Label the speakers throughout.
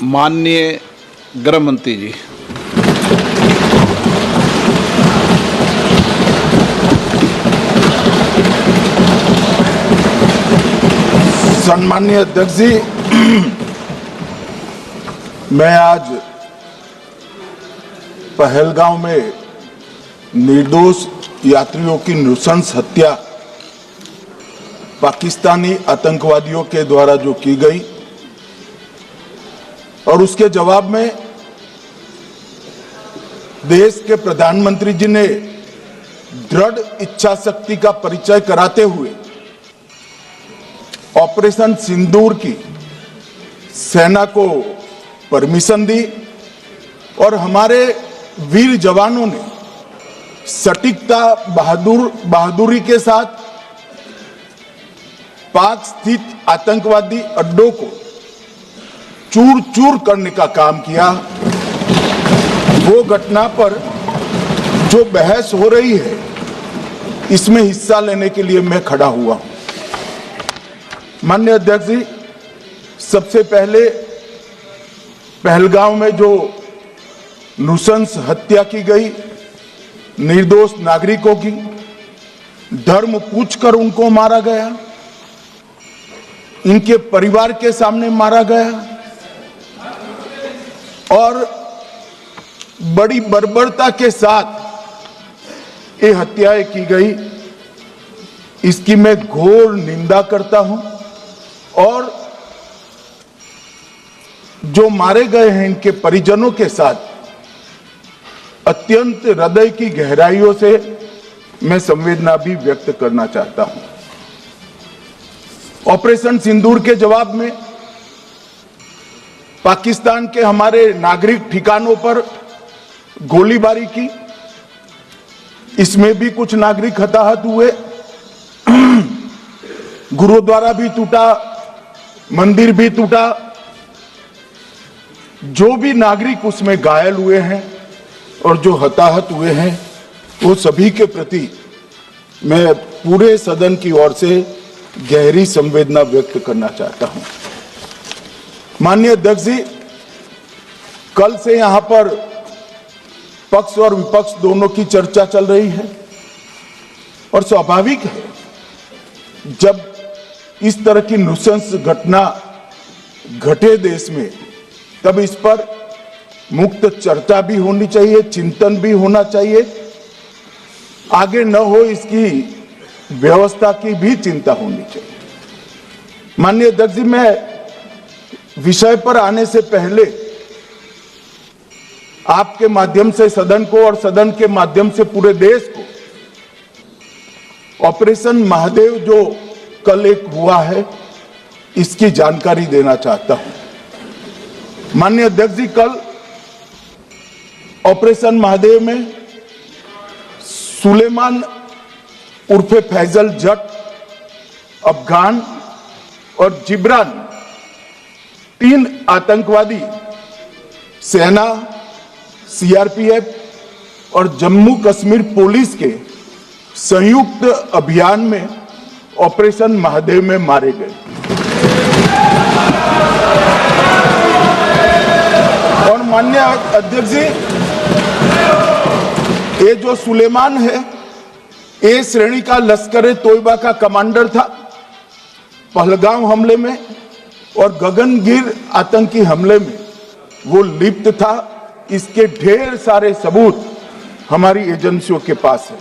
Speaker 1: माननीय गृह मंत्री जी।
Speaker 2: सम्माननीय अध्यक्ष जी, मैं आज पहलगांव में निर्दोष यात्रियों की नृशंस हत्या पाकिस्तानी आतंकवादियों के द्वारा जो की गई और उसके जवाब में देश के प्रधानमंत्री जी ने दृढ़ इच्छा शक्ति का परिचय कराते हुए ऑपरेशन सिंदूर की सेना को परमिशन दी और हमारे वीर जवानों ने सटीकता बहादुरी के साथ पाक स्थित आतंकवादी अड्डों को चूर चूर करने का काम किया। वो घटना पर जो बहस हो रही है, इसमें हिस्सा लेने के लिए मैं खड़ा हुआ हूं। माननीय अध्यक्ष जी, सबसे पहले पहलगांव में जो नृशंस हत्या की गई निर्दोष नागरिकों की, धर्म पूछकर उनको मारा गया, इनके परिवार के सामने मारा गया और बड़ी बर्बरता के साथ ये हत्याएं की गई। इसकी मैं घोर निंदा करता हूं और जो मारे गए हैं इनके परिजनों के साथ अत्यंत हृदय की गहराइयों से मैं संवेदना भी व्यक्त करना चाहता हूं। ऑपरेशन सिंदूर के जवाब में पाकिस्तान के हमारे नागरिक ठिकानों पर गोलीबारी की, इसमें भी कुछ नागरिक हताहत हुए, गुरुद्वारा भी टूटा, मंदिर भी टूटा। जो भी नागरिक उसमें घायल हुए हैं और जो हताहत हुए हैं, वो सभी के प्रति मैं पूरे सदन की ओर से गहरी संवेदना व्यक्त करना चाहता हूं। माननीय अध्यक्ष जी, कल से यहां पर पक्ष और विपक्ष दोनों की चर्चा चल रही है और स्वाभाविक है, जब इस तरह की नृशंस घटना घटे देश में, तब इस पर मुक्त चर्चा भी होनी चाहिए, चिंतन भी होना चाहिए, आगे न हो इसकी व्यवस्था की भी चिंता होनी चाहिए। माननीय अध्यक्ष जी, मैं विषय पर आने से पहले आपके माध्यम से सदन को और सदन के माध्यम से पूरे देश को ऑपरेशन महादेव जो कल एक हुआ है, इसकी जानकारी देना चाहता हूं। माननीय अध्यक्ष जी, कल ऑपरेशन महादेव में सुलेमान उर्फे फैजल जट, अफगान और जिब्रान, 3 आतंकवादी सेना, सीआरपीएफ और जम्मू कश्मीर पुलिस के संयुक्त अभियान में ऑपरेशन महादेव में मारे गए। और माननीय अध्यक्ष जी, ये जो सुलेमान है, ए श्रेणी का लश्कर तोयबा का कमांडर था पहलगांव हमले में, और गगनगिर आतंकी हमले में वो लिप्त था। इसके ढेर सारे सबूत हमारी एजेंसियों के पास है।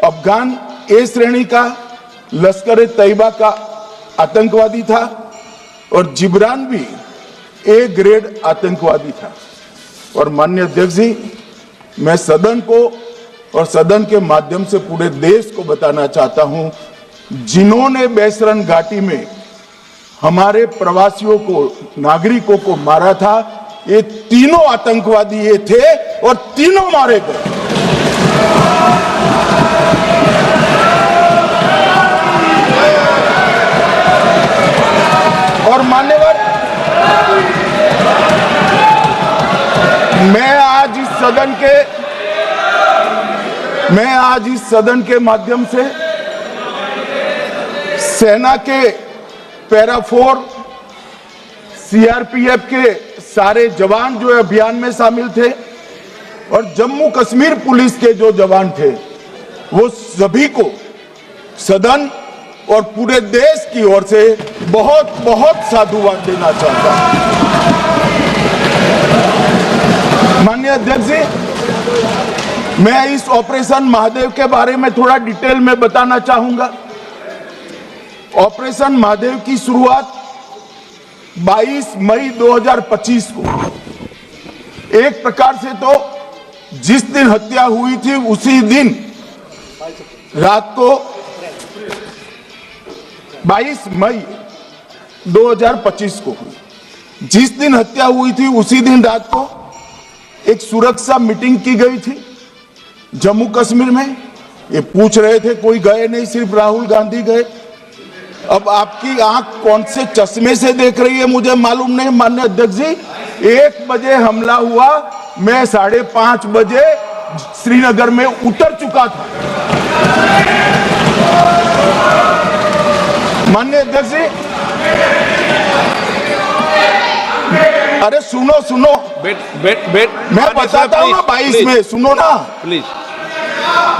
Speaker 2: अफगान ए श्रेणी का लश्कर तैयबा का आतंकवादी था और जिब्रान भी ए ग्रेड आतंकवादी था। और माननीय अध्यक्ष जी, मैं सदन को और सदन के माध्यम से पूरे देश को बताना चाहता हूं, जिन्होंने बैसरन घाटी में हमारे प्रवासियों को, नागरिकों को मारा था, ये तीनों आतंकवादी ये थे और तीनों मारे गए। और मान्यवर, मैं आज इस सदन के माध्यम से सेना के पैरा 4, सीआरपीएफ के सारे जवान जो अभियान में शामिल थे और जम्मू कश्मीर पुलिस के जो जवान थे, वो सभी को सदन और पूरे देश की ओर से बहुत बहुत साधुवाद देना चाहता हूं। माननीय अध्यक्ष जी, मैं इस ऑपरेशन महादेव के बारे में थोड़ा डिटेल में बताना चाहूंगा। ऑपरेशन महादेव की शुरुआत 22 मई 2025 को, एक प्रकार से तो जिस दिन हत्या हुई थी उसी दिन रात को 22 मई 2025 को, जिस दिन हत्या हुई थी उसी दिन रात को एक सुरक्षा मीटिंग की गई थी जम्मू कश्मीर में। ये पूछ रहे थे, कोई गए नहीं, सिर्फ राहुल गांधी गए। अब आपकी आंख कौन से चश्मे से देख रही है मुझे मालूम नहीं। माननीय अध्यक्ष जी, 1 बजे हमला हुआ, मैं 5:30 बजे श्रीनगर में उतर चुका था। माननीय अध्यक्ष जी, अरे सुनो सुनो, मैं बताता हूँ ना 22 में, सुनो ना
Speaker 1: प्लीज,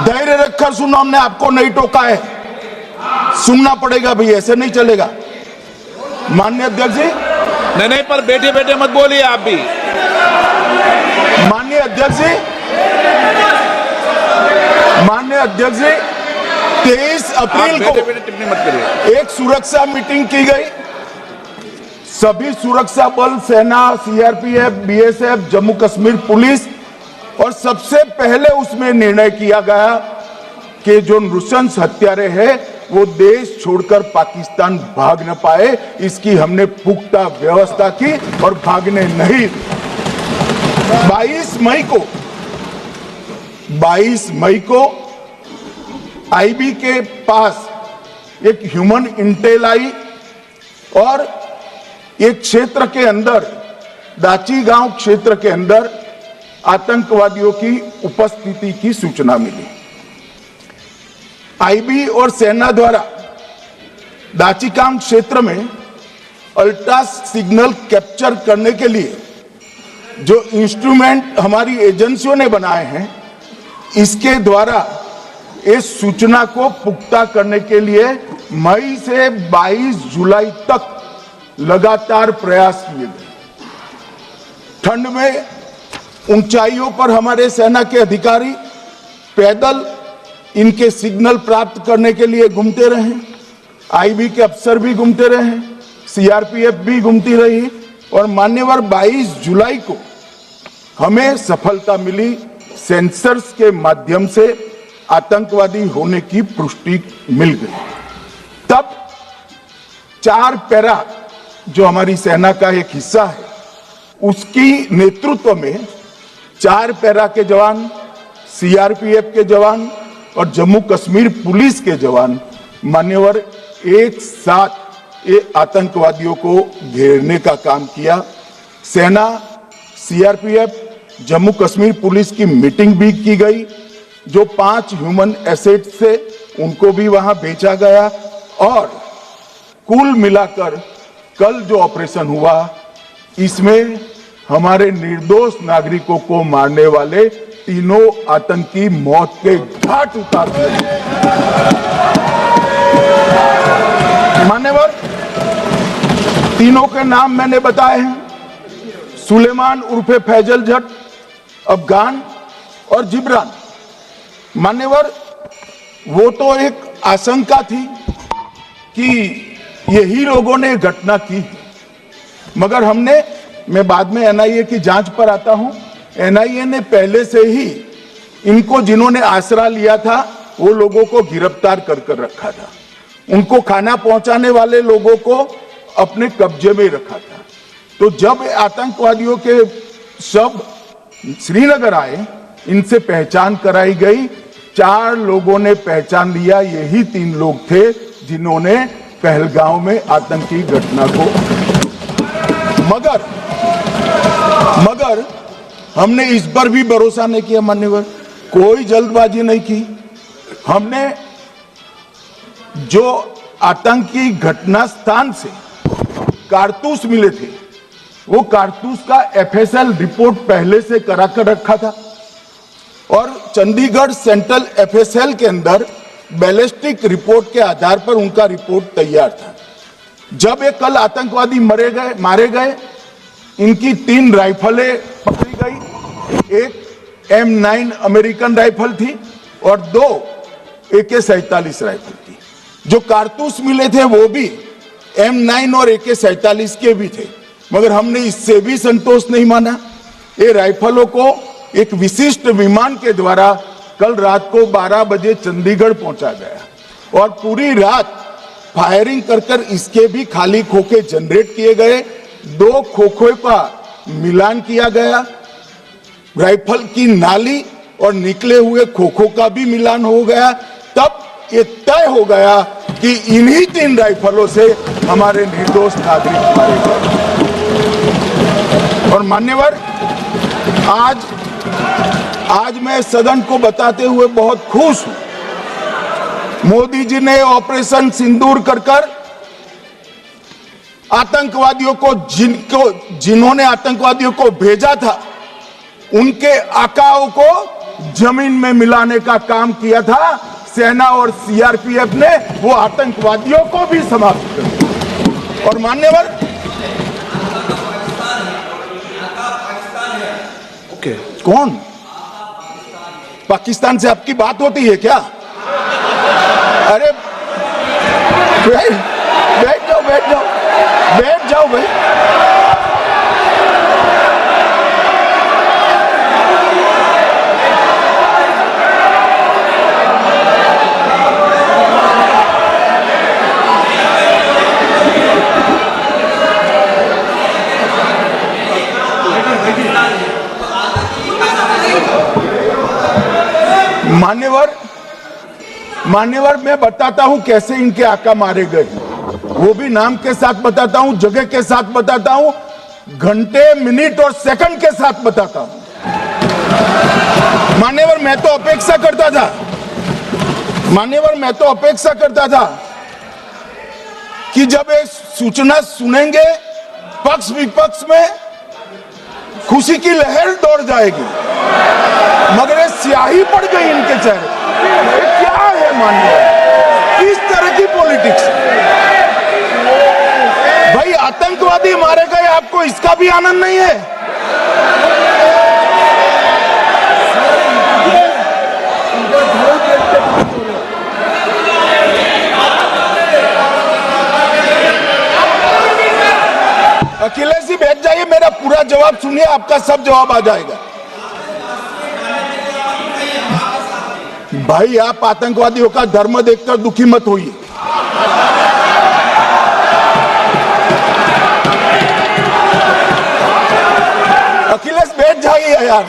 Speaker 2: धैर्य रखकर सुनो, हमने आपको नहीं टोका है, सुनना पड़ेगा भाई, ऐसे नहीं चलेगा। माननीय अध्यक्ष जी,
Speaker 1: नहीं, पर बैठे बैठे मत बोलिए आप भी।
Speaker 2: माननीय अध्यक्ष जी, 23 अप्रैल को
Speaker 1: टिप्पणी मत करिए।
Speaker 2: एक सुरक्षा मीटिंग की गई। सभी सुरक्षा बल, सेना, CRPF, BSF, Jammu Kashmir police, और सबसे पहले उसमें निर्णय किया गया कि जो नृशंस हत्यारे हैं वो देश छोड़कर पाकिस्तान भाग न पाए, इसकी हमने पुख्ता व्यवस्था की और भागने नहीं। 22 मई को आईबी के पास एक ह्यूमन इंटेल आई और एक क्षेत्र के अंदर, दाची गांव क्षेत्र के अंदर आतंकवादियों की उपस्थिति की सूचना मिली। आईबी और सेना द्वारा दाचीकाम क्षेत्र में अल्ट्रा सिग्नल कैप्चर करने के लिए जो इंस्ट्रूमेंट हमारी एजेंसियों ने बनाए हैं, इसके द्वारा इस सूचना को पुख्ता करने के लिए मई से 22 जुलाई तक लगातार प्रयास किए गए। ठंड में ऊंचाइयों पर हमारे सेना के अधिकारी पैदल इनके सिग्नल प्राप्त करने के लिए घूमते रहे, आईबी के अफसर भी घूमते रहे, सीआरपीएफ भी घूमती रही, और मान्यवर 22 जुलाई को हमें सफलता मिली। सेंसर्स के माध्यम से आतंकवादी होने की पुष्टि मिल गई। तब 4 पैरा जो हमारी सेना का एक हिस्सा है, उसकी नेतृत्व में 4 पैरा के जवान, सीआरपीएफ के जवान और जम्मू कश्मीर पुलिस के जवान मान्यवर एक साथ ये आतंकवादियों को घेरने का काम किया। सेना, सीआरपीएफ, जम्मू कश्मीर पुलिस की मीटिंग भी की गई। जो 5 ह्यूमन एसेट्स थे उनको भी वहां भेजा गया, और कुल मिलाकर कल जो ऑपरेशन हुआ, इसमें हमारे निर्दोष नागरिकों को मारने वाले तीनों आतंकी मौत के घाट उतार दिए। मान्यवर, तीनों के नाम मैंने बताए हैं, सुलेमान उर्फे फैजल जट, अफगान और जिब्रान। मान्यवर, वो तो एक आशंका थी कि यही लोगों ने घटना की, मगर मैं बाद में एनआईए की जांच पर आता हूं। एनआईए ने पहले से ही इनको, जिन्होंने आसरा लिया था, वो लोगों को गिरफ्तार कर रखा था। उनको खाना पहुंचाने वाले लोगों को अपने कब्जे में रखा था। तो जब आतंकवादियों के शव श्रीनगर आए, इनसे पहचान कराई गई। 4 लोगों ने पहचान लिया, यही 3 लोग थे जिन्होंने पहलगांव में आतंकी घटना को। मगर हमने इस पर भी भरोसा नहीं किया मान्यवर, कोई जल्दबाजी नहीं की। हमने जो आतंकी घटना स्थान से कारतूस मिले थे वो कारतूस का एफएसएल रिपोर्ट पहले से करा कर रखा था और चंडीगढ़ सेंट्रल एफएसएल के अंदर बैलिस्टिक रिपोर्ट के आधार पर उनका रिपोर्ट तैयार था। जब ये कल आतंकवादी मारे गए, इनकी 3 राइफलें पकड़ी गई। एक M9 अमेरिकन राइफल थी और 2 AK-47 राइफल थी। जो कारतूस मिले थे वो भी M9 और AK-47 के भी थे, मगर हमने इससे भी संतोष नहीं माना। ये राइफलों को एक विशिष्ट विमान के द्वारा कल रात को 12 बजे चंडीगढ़ पहुंचा गया और पूरी रात फायरिंग कर इसके भी खाली खोखे जनरेट किए गए। 2 खोखों का मिलान किया गया, राइफल की नाली और निकले हुए खोखों का भी मिलान हो गया। तब ये तय हो गया कि इन्हीं 3 राइफलों से हमारे निर्दोष नागरिक मारे गए। और मान्यवर, आज मैं सदन को बताते हुए बहुत खुश हूं। मोदी जी ने ऑपरेशन सिंदूर कर आतंकवादियों को जिन्होंने आतंकवादियों को भेजा था, उनके आकाओं को जमीन में मिलाने का काम किया था। सेना और सीआरपीएफ ने वो आतंकवादियों को भी समाप्त कर दिया। और मान्यवर,
Speaker 1: ओके,
Speaker 2: कौन पाकिस्तान से आपकी बात होती है क्या? अरे बैठ जाओ भाई। मान्यवर, मैं बताता हूं कैसे इनके आका मारे गए, वो भी नाम के साथ बताता हूं, जगह के साथ बताता हूं, घंटे, मिनट और सेकंड के साथ बताता हूं। मान्यवर, मैं तो अपेक्षा करता था कि जब ये सूचना सुनेंगे पक्ष विपक्ष में खुशी की लहर दौड़ जाएगी, मगर ये स्याही पड़ गई इनके चेहरे। क्या है मान्यवर, किस तरह की पॉलिटिक्स? भाई, आतंकवादी मारे गए, आपको इसका भी आनंद नहीं है? अखिलेश जी बैठ जाइए, मेरा पूरा जवाब सुनिए, आपका सब जवाब आ जाएगा। भाई, आप आतंकवादियों का धर्म देखकर दुखी मत होइए। अखिलेश बैठ जाइए यार।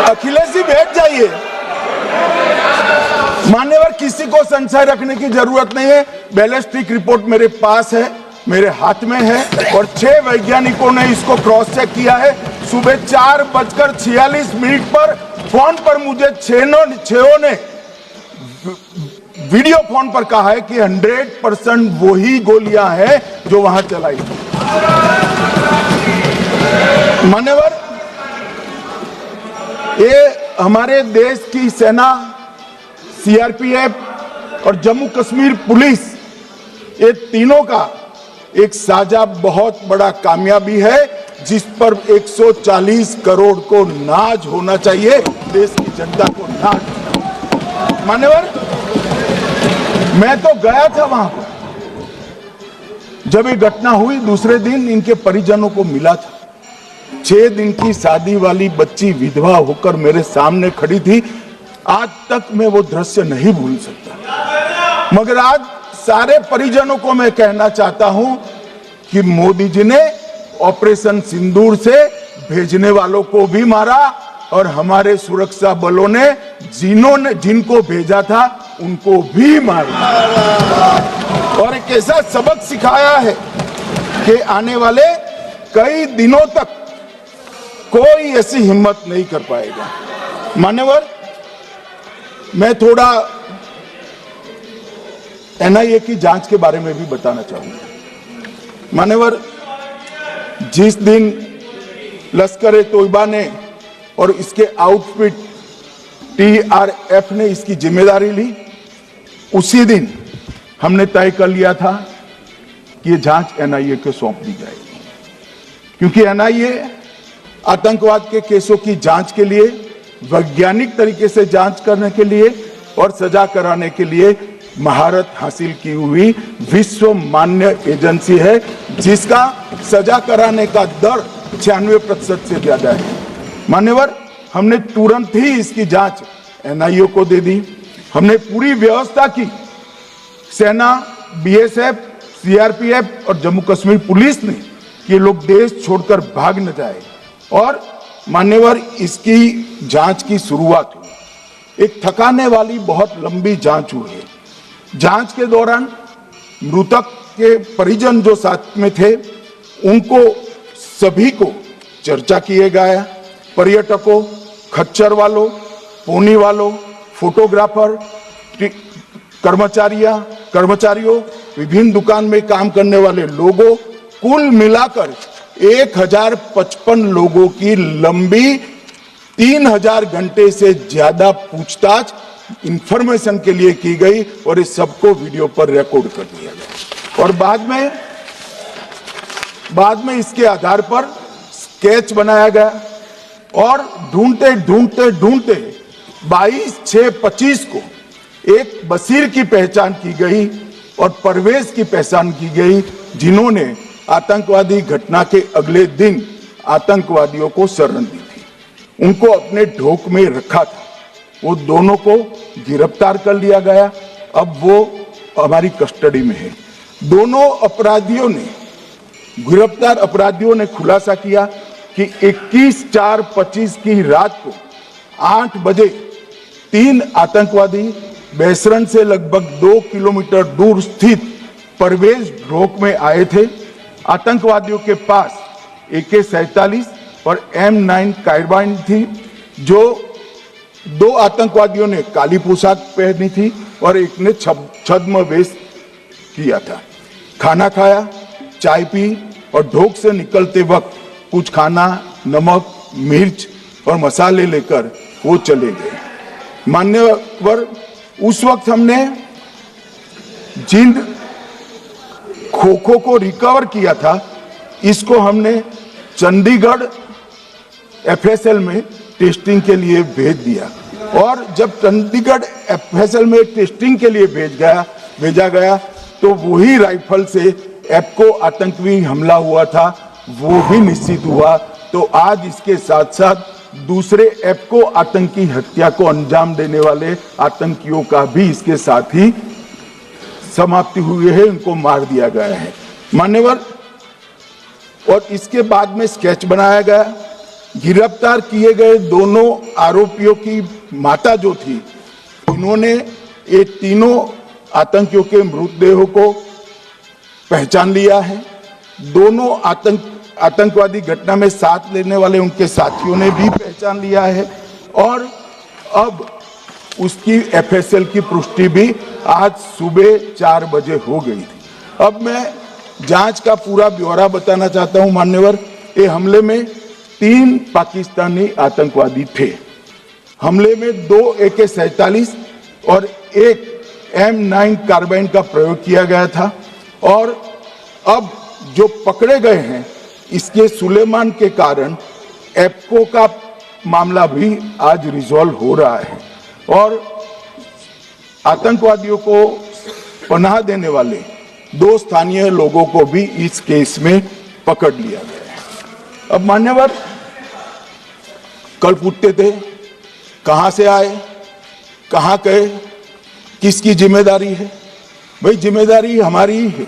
Speaker 2: अखिलेश जी बैठ जाइए। मान्यवर, किसी को संशय रखने की जरूरत नहीं है। बैलिस्टिक रिपोर्ट मेरे पास है, मेरे हाथ में है और 6 वैज्ञानिकों ने इसको क्रॉस चेक किया है। सुबह 4:46 पर फोन पर मुझे 6 ने वीडियो फोन पर कहा है कि 100% वही गोलियां हैं जो वहां चलाई। मान्यवर, ये हमारे देश की सेना, सीआरपीएफ और जम्मू कश्मीर पुलिस, ये तीनों का एक साझा बहुत बड़ा कामयाबी है, जिस पर 140 करोड़ को नाज होना चाहिए, देश की जनता को नाज। मान्यवर, मैं तो गया था वहां पर जब ये घटना हुई। दूसरे दिन इनके परिजनों को मिला था। 6 दिन की शादी वाली बच्ची विधवा होकर मेरे सामने खड़ी थी। आज तक मैं वो दृश्य नहीं भूल सकता। मगर आज सारे परिजनों को मैं कहना चाहता हूं कि मोदी जी ने ऑपरेशन सिंदूर से भेजने वालों को भी मारा और हमारे सुरक्षा बलों ने जिनको भेजा था उनको भी मारा और एक ऐसा सबक सिखाया है कि आने वाले कई दिनों तक कोई ऐसी हिम्मत नहीं कर पाएगा। मान्यवर, मैं थोड़ा एनआईए की जांच के बारे में भी बताना चाहूंगा। मान्यवर, जिस दिन लश्कर ए तोयबा ने और इसके आउटफिट टीआरएफ ने इसकी जिम्मेदारी ली, उसी दिन हमने तय कर लिया था कि ये जांच एनआईए को सौंप दी जाएगी, क्योंकि एनआईए आतंकवाद के केसों की जांच के लिए, वैज्ञानिक तरीके से जांच करने के लिए और सजा कराने के लिए महारत हासिल की हुई विश्व मान्य एजेंसी है, जिसका सजा कराने का दर 96% से ज्यादा है। मान्यवर, हमने तुरंत ही इसकी जांच एनआईए को दे दी। हमने पूरी व्यवस्था की, सेना, बीएसएफ, सीआरपीएफ और जम्मू कश्मीर पुलिस ने कि ये लोग देश छोड़कर भाग न जाए। और मान्यवर, इसकी जांच की शुरुआत हुई। एक थकाने वाली बहुत लंबी जांच हुई है। जांच के दौरान मृतक के परिजन जो साथ में थे, उनको सभी को चर्चा किए गया। पर्यटकों, खच्चर वालों, पोनी वालों, फोटोग्राफर, कर्मचारियों, विभिन्न दुकान में काम करने वाले लोगों, कुल मिलाकर 1055 लोगों की लंबी 3000 घंटे से ज्यादा पूछताछ इंफॉर्मेशन के लिए की गई और इस सबको वीडियो पर रिकॉर्ड कर दिया गया। और बाद में इसके आधार पर स्केच बनाया गया और ढूंढते 22/6/25 को एक बशीर की पहचान की गई और परवेज की पहचान की गई, जिन्होंने आतंकवादी घटना के अगले दिन आतंकवादियों को शरण दी थी। उनको अपने ढोक में रखा था। वो दोनों को गिरफ्तार कर लिया गया। अब वो हमारी कस्टडी में है। दोनों गिरफ्तार अपराधियों ने खुलासा किया कि 21/4/25 की रात को 8 बजे 3 आतंकवादी बेसरन से लगभग 2 किलोमीटर दूर स्थित परवेज ढोक में आए थे। आतंकवादियों के पास AK-47 और M9 कार्बाइन थी। जो 2 आतंकवादियों ने काली पोशाक पहनी थी और एक ने छद्म वेश किया था। खाना खाया, चाय पी और ढोक से निकलते वक्त कुछ खाना, नमक, मिर्च और मसाले लेकर वो चले गए। मान्यवर, उस वक्त हमने जिन खोखो को रिकवर किया था, इसको हमने चंडीगढ़ FSL में टेस्टिंग के लिए भेज दिया। और जब चंडीगढ़ FSL में टेस्टिंग के लिए भेजा गया तो वही राइफल से एप्को आतंकी हमला हुआ था, वो भी निश्चित हुआ। तो आज इसके साथ साथ दूसरे एप्को आतंकी हत्या को अंजाम देने वाले आतंकियों का भी इसके साथ ही समाप्ति हुई है, उनको मार दिया गया है। मान्यवर, और इसके बाद में स्केच बनाया गया। गिरफ्तार किए गए दोनों आरोपियों की माता जो थी, इन्होंने ये तीनों आतंकियों के मृतदेहों को पहचान लिया है। दोनों आतंकवादी घटना में साथ लेने वाले उनके साथियों ने भी पहचान लिया है। और अब उसकी FSL की पुष्टि भी आज सुबह 4 बजे हो गई थी। अब मैं जांच का पूरा ब्यौरा बताना चाहता हूं। मान्यवर, ये हमले में 3 पाकिस्तानी आतंकवादी थे। हमले में 2 AK-47 और 1 M9 कार्बाइन का प्रयोग किया गया था। और अब जो पकड़े गए हैं, इसके सुलेमान के कारण एप्को का मामला भी आज रिजॉल्व हो रहा है और आतंकवादियों को पनाह देने वाले 2 स्थानीय लोगों को भी इस केस में पकड़ लिया गया है। अब मान्यवर, कल पूछते थे कहां से आए, कहां गए, किसकी जिम्मेदारी है। भाई, जिम्मेदारी हमारी ही है।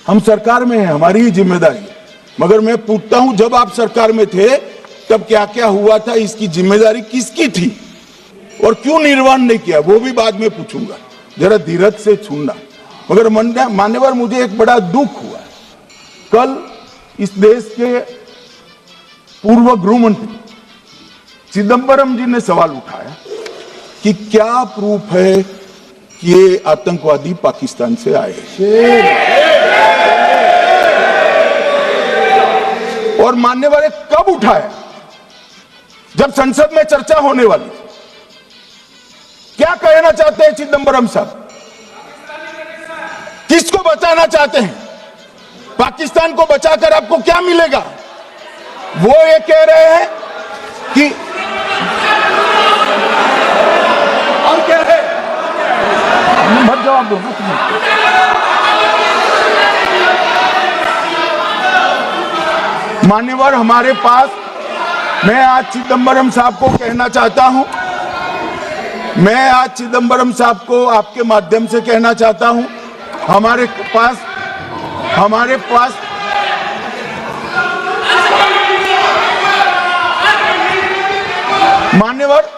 Speaker 2: हम सरकार में हैं, हमारी ही जिम्मेदारी है। मगर मैं पूछता हूं, जब आप सरकार में थे तब क्या क्या हुआ था, इसकी जिम्मेदारी किसकी थी और क्यों निर्वहन नहीं किया, वो भी बाद में पूछूंगा। जरा धीरज से सुनना। मगर मान्यवर, मुझे एक बड़ा दुख हुआ। कल इस देश के पूर्व गृह मंत्री चिदंबरम जी ने सवाल उठाया कि क्या प्रूफ है कि ये आतंकवादी पाकिस्तान से आए और मान्यवर कब उठाया? जब संसद में चर्चा होने वाली। क्या कहना चाहते हैं चिदंबरम साहब? किसको बचाना चाहते हैं? पाकिस्तान को बचाकर आपको क्या मिलेगा? वो ये कह रहे हैं कि और कह रहे मत जवाब दो। मान्यवर हमारे पास, मैं आज चिदंबरम साहब को कहना चाहता हूं, मैं आज चिदंबरम साहब को आपके माध्यम से कहना चाहता हूं, हमारे पास मान्यवर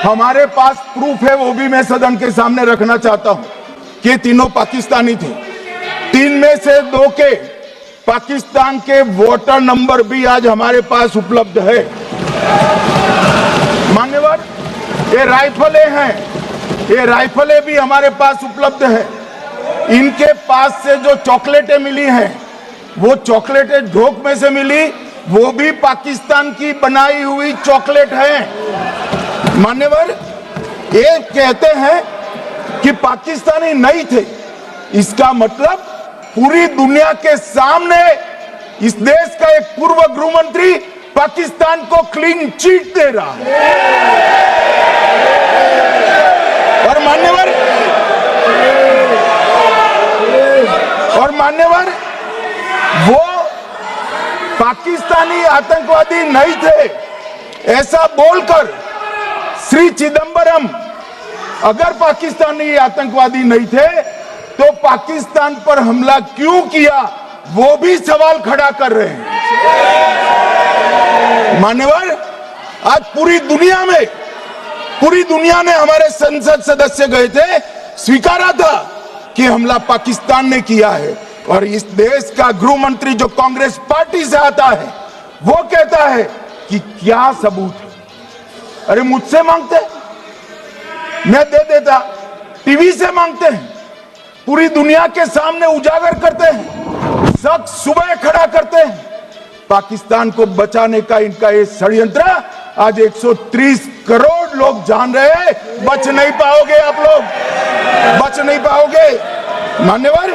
Speaker 2: हमारे पास प्रूफ है, वो भी मैं सदन के सामने रखना चाहता हूं कि तीनों पाकिस्तानी थे। 3 में से 2 के पाकिस्तान के वोटर नंबर भी आज हमारे पास उपलब्ध है। मान्यवर ये राइफलें हैं, ये राइफलें भी हमारे पास उपलब्ध है। इनके पास से जो चॉकलेटें मिली हैं, वो चॉकलेटें ढोक में से मिली, वो भी पाकिस्तान की बनाई हुई चॉकलेट है। मान्यवर ये कहते हैं कि पाकिस्तानी नहीं थे, इसका मतलब पूरी दुनिया के सामने इस देश का एक पूर्व गृह मंत्री पाकिस्तान को क्लीन चिट दे रहा है। और मान्यवर वो पाकिस्तानी आतंकवादी नहीं थे ऐसा बोलकर श्री चिदंबरम अगर पाकिस्तानी आतंकवादी नहीं थे तो पाकिस्तान पर हमला क्यों किया, वो भी सवाल खड़ा कर रहे हैं। मान्यवर आज पूरी दुनिया ने हमारे संसद सदस्य गए थे, स्वीकारा था कि हमला पाकिस्तान ने किया है। और इस देश का गृह मंत्री जो कांग्रेस पार्टी से आता है, वो कहता है कि क्या सबूत है? अरे मुझसे मांगते, मैं दे देता। टीवी से मांगते हैं, पूरी दुनिया के सामने उजागर करते हैं, सब सुबह खड़ा करते हैं। पाकिस्तान को बचाने का इनका ये षड्यंत्र आज 130 करोड़ लोग जान रहे हैं। बच नहीं पाओगे आप लोग, बच नहीं पाओगे। मान्यवर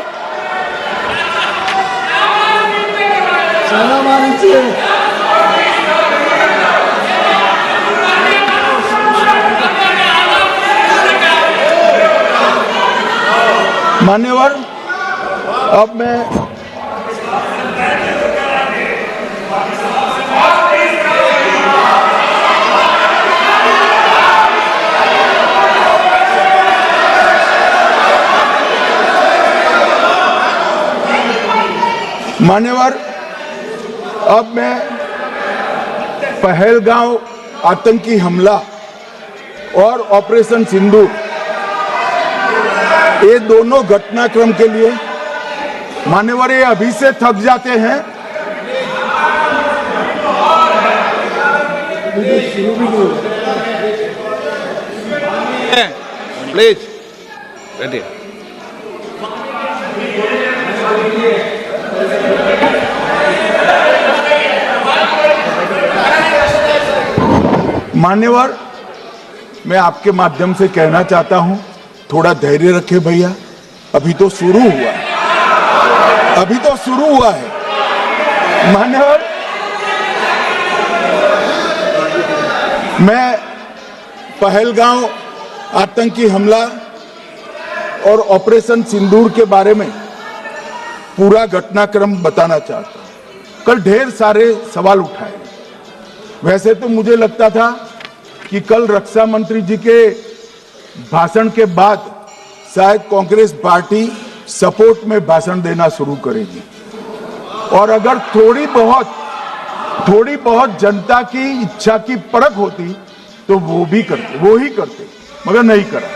Speaker 2: मान्यवर अब मैं पहलगांव आतंकी हमला और ऑपरेशन सिंदूर, ये दोनों घटनाक्रम के लिए मान्यवर ये अभी से थक जाते हैं।
Speaker 1: प्लीज बैठिए।
Speaker 2: मान्यवर मैं आपके माध्यम से कहना चाहता हूं, थोड़ा धैर्य रखे भैया, अभी तो शुरू हुआ है, अभी तो शुरू हुआ है। मान्यवर मैं पहलगांव आतंकी हमला और ऑपरेशन सिंदूर के बारे में पूरा घटनाक्रम बताना चाहता हूं। कल ढेर सारे सवाल उठाए। वैसे तो मुझे लगता था कि कल रक्षा मंत्री जी के भाषण के बाद शायद कांग्रेस पार्टी सपोर्ट में भाषण देना शुरू करेगी और अगर थोड़ी बहुत जनता की इच्छा की परख होती तो वो ही करते, मगर नहीं करा।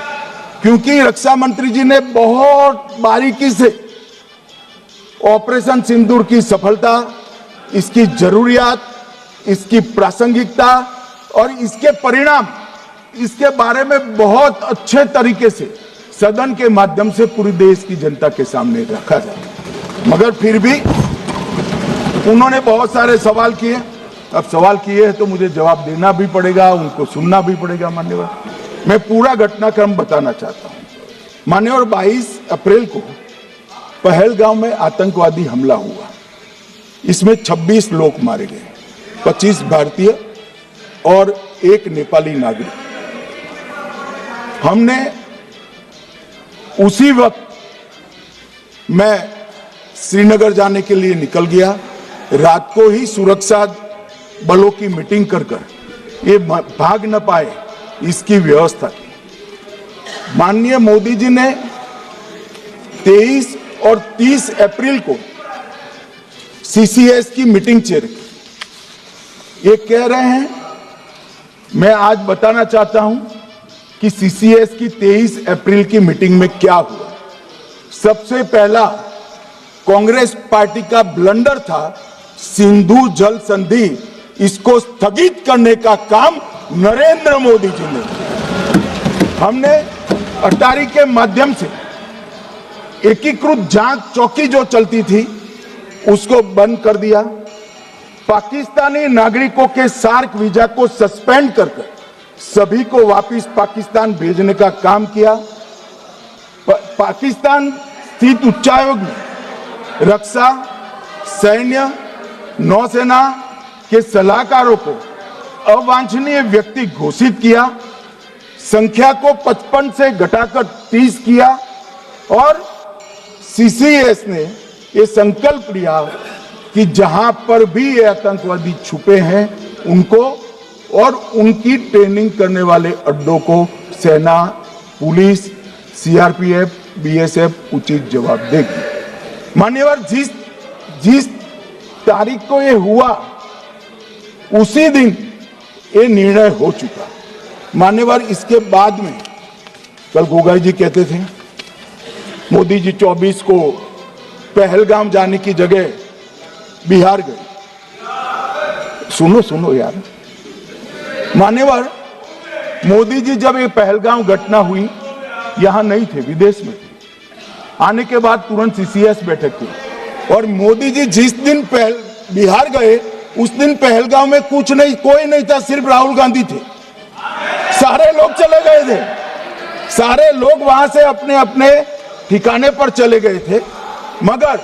Speaker 2: क्योंकि रक्षा मंत्री जी ने बहुत बारीकी से ऑपरेशन सिंदूर की सफलता, इसकी जरूरियात, इसकी प्रासंगिकता और इसके परिणाम, इसके बारे में बहुत अच्छे तरीके से सदन के माध्यम से पूरी देश की जनता के सामने रखा जाए। मगर फिर भी उन्होंने बहुत सारे सवाल किए। अब सवाल किए हैं तो मुझे जवाब देना भी पड़ेगा, उनको सुनना भी पड़ेगा। मान्यवर, मैं पूरा घटनाक्रम बताना चाहता हूं। मान्यवर, 22 अप्रैल को पहलगांव में आतंकवादी हमला हुआ। इसमें 26 लोग मारे गए, 25 भारतीय और 1 नेपाली नागरिक। हमने उसी वक्त मैं श्रीनगर जाने के लिए निकल गया। रात को ही सुरक्षा बलों की मीटिंग कर ये भाग न पाए इसकी व्यवस्था की। माननीय मोदी जी ने 23 और 30 अप्रैल को सीसीएस की मीटिंग चेयर की। ये कह रहे हैं, मैं आज बताना चाहता हूं कि सीसीएस की 23 अप्रैल की मीटिंग में क्या हुआ। सबसे पहला कांग्रेस पार्टी का ब्लंडर था सिंधु जल संधि, इसको स्थगित करने का काम नरेंद्र मोदी जी ने किया। हमने अटारी के माध्यम से एकीकृत जांच चौकी जो चलती थी उसको बंद कर दिया। पाकिस्तानी नागरिकों के सार्क वीजा को सस्पेंड कर सभी को वापस पाकिस्तान भेजने का काम किया। पाकिस्तान स्थित उच्चायोग ने रक्षा, सैन्य, नौसेना के सलाहकारों को अवांछनीय व्यक्ति घोषित किया। संख्या को 55 से घटाकर 30 किया और सीसीएस ने ये संकल्प लिया कि जहां पर भी ये आतंकवादी छुपे हैं उनको और उनकी ट्रेनिंग करने वाले अड्डों को सेना, पुलिस, सीआरपीएफ, बीएसएफ उचित जवाब देगी। मान्यवर, जिस तारीख को ये हुआ उसी दिन ये निर्णय हो चुका। मान्यवर, इसके बाद में कल गोगाई जी कहते थे मोदी जी 24 को पहलगाम जाने की जगह बिहार गए। सुनो यार। मान्यवर, मोदी जी जब ये पहलगाम घटना हुई यहां नहीं थे, विदेश में थे। आने के बाद तुरंत सीसीएस बैठक की और मोदी जी जिस दिन बिहार गए उस दिन पहलगाम में कुछ नहीं, कोई नहीं था, सिर्फ राहुल गांधी थे। सारे लोग चले गए थे, सारे लोग वहां से अपने अपने ठिकाने पर चले गए थे। मगर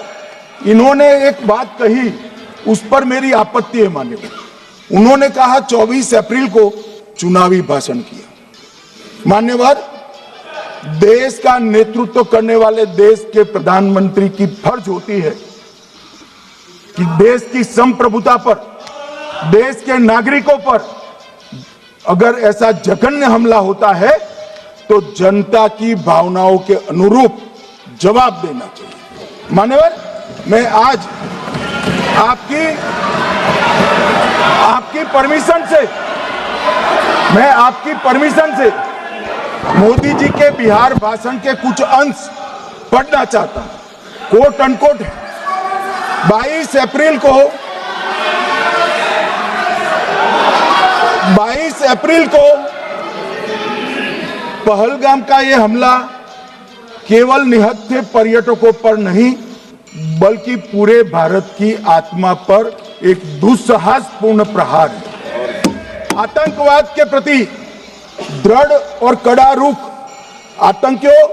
Speaker 2: इन्होंने एक बात कही, उस पर मेरी आपत्ति है। मान्यवर, उन्होंने कहा 24 अप्रैल को चुनावी भाषण किया। मान्यवर, देश का नेतृत्व करने वाले देश के प्रधानमंत्री की फर्ज होती है कि देश की संप्रभुता पर, देश के नागरिकों पर अगर ऐसा जघन्य हमला होता है तो जनता की भावनाओं के अनुरूप जवाब देना चाहिए। मान्यवर, मैं आज आपकी परमिशन से मोदी जी के बिहार भाषण के कुछ अंश पढ़ना चाहता हूं। कोट अनकोट है। 22 अप्रैल को पहलगाम का यह हमला केवल निहत्थे पर्यटकों पर नहीं बल्कि पूरे भारत की आत्मा पर एक दुस्साहसपूर्ण प्रहार है। आतंकवाद के प्रति दृढ़ और कड़ा रुख, आतंकियों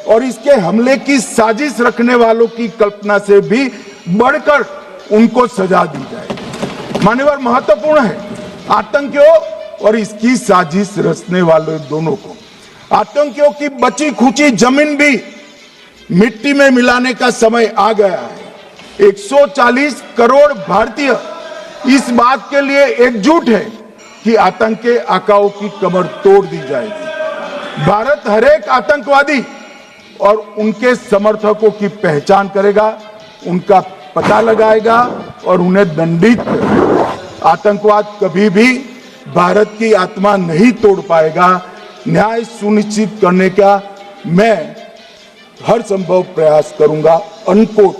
Speaker 2: और इसके हमले की साजिश रखने वालों की कल्पना से भी बढ़कर उनको सजा दी जाए। मान्यवर, महत्वपूर्ण है आतंकियों और इसकी साजिश रचने वाले दोनों को। आतंकियों की बची खुची जमीन भी मिट्टी में मिलाने का समय आ गया है। 140 करोड़ भारतीय इस बात के लिए एकजुट है कि आतंक के आकाओं की कमर तोड़ दी जाएगी। भारत हरेक आतंकवादी और उनके समर्थकों की पहचान करेगा, उनका पता लगाएगा और उन्हें दंडित करेगा। आतंकवाद कभी भी भारत की आत्मा नहीं तोड़ पाएगा। न्याय सुनिश्चित करने का मैं हर संभव प्रयास करूंगा। अनकोट।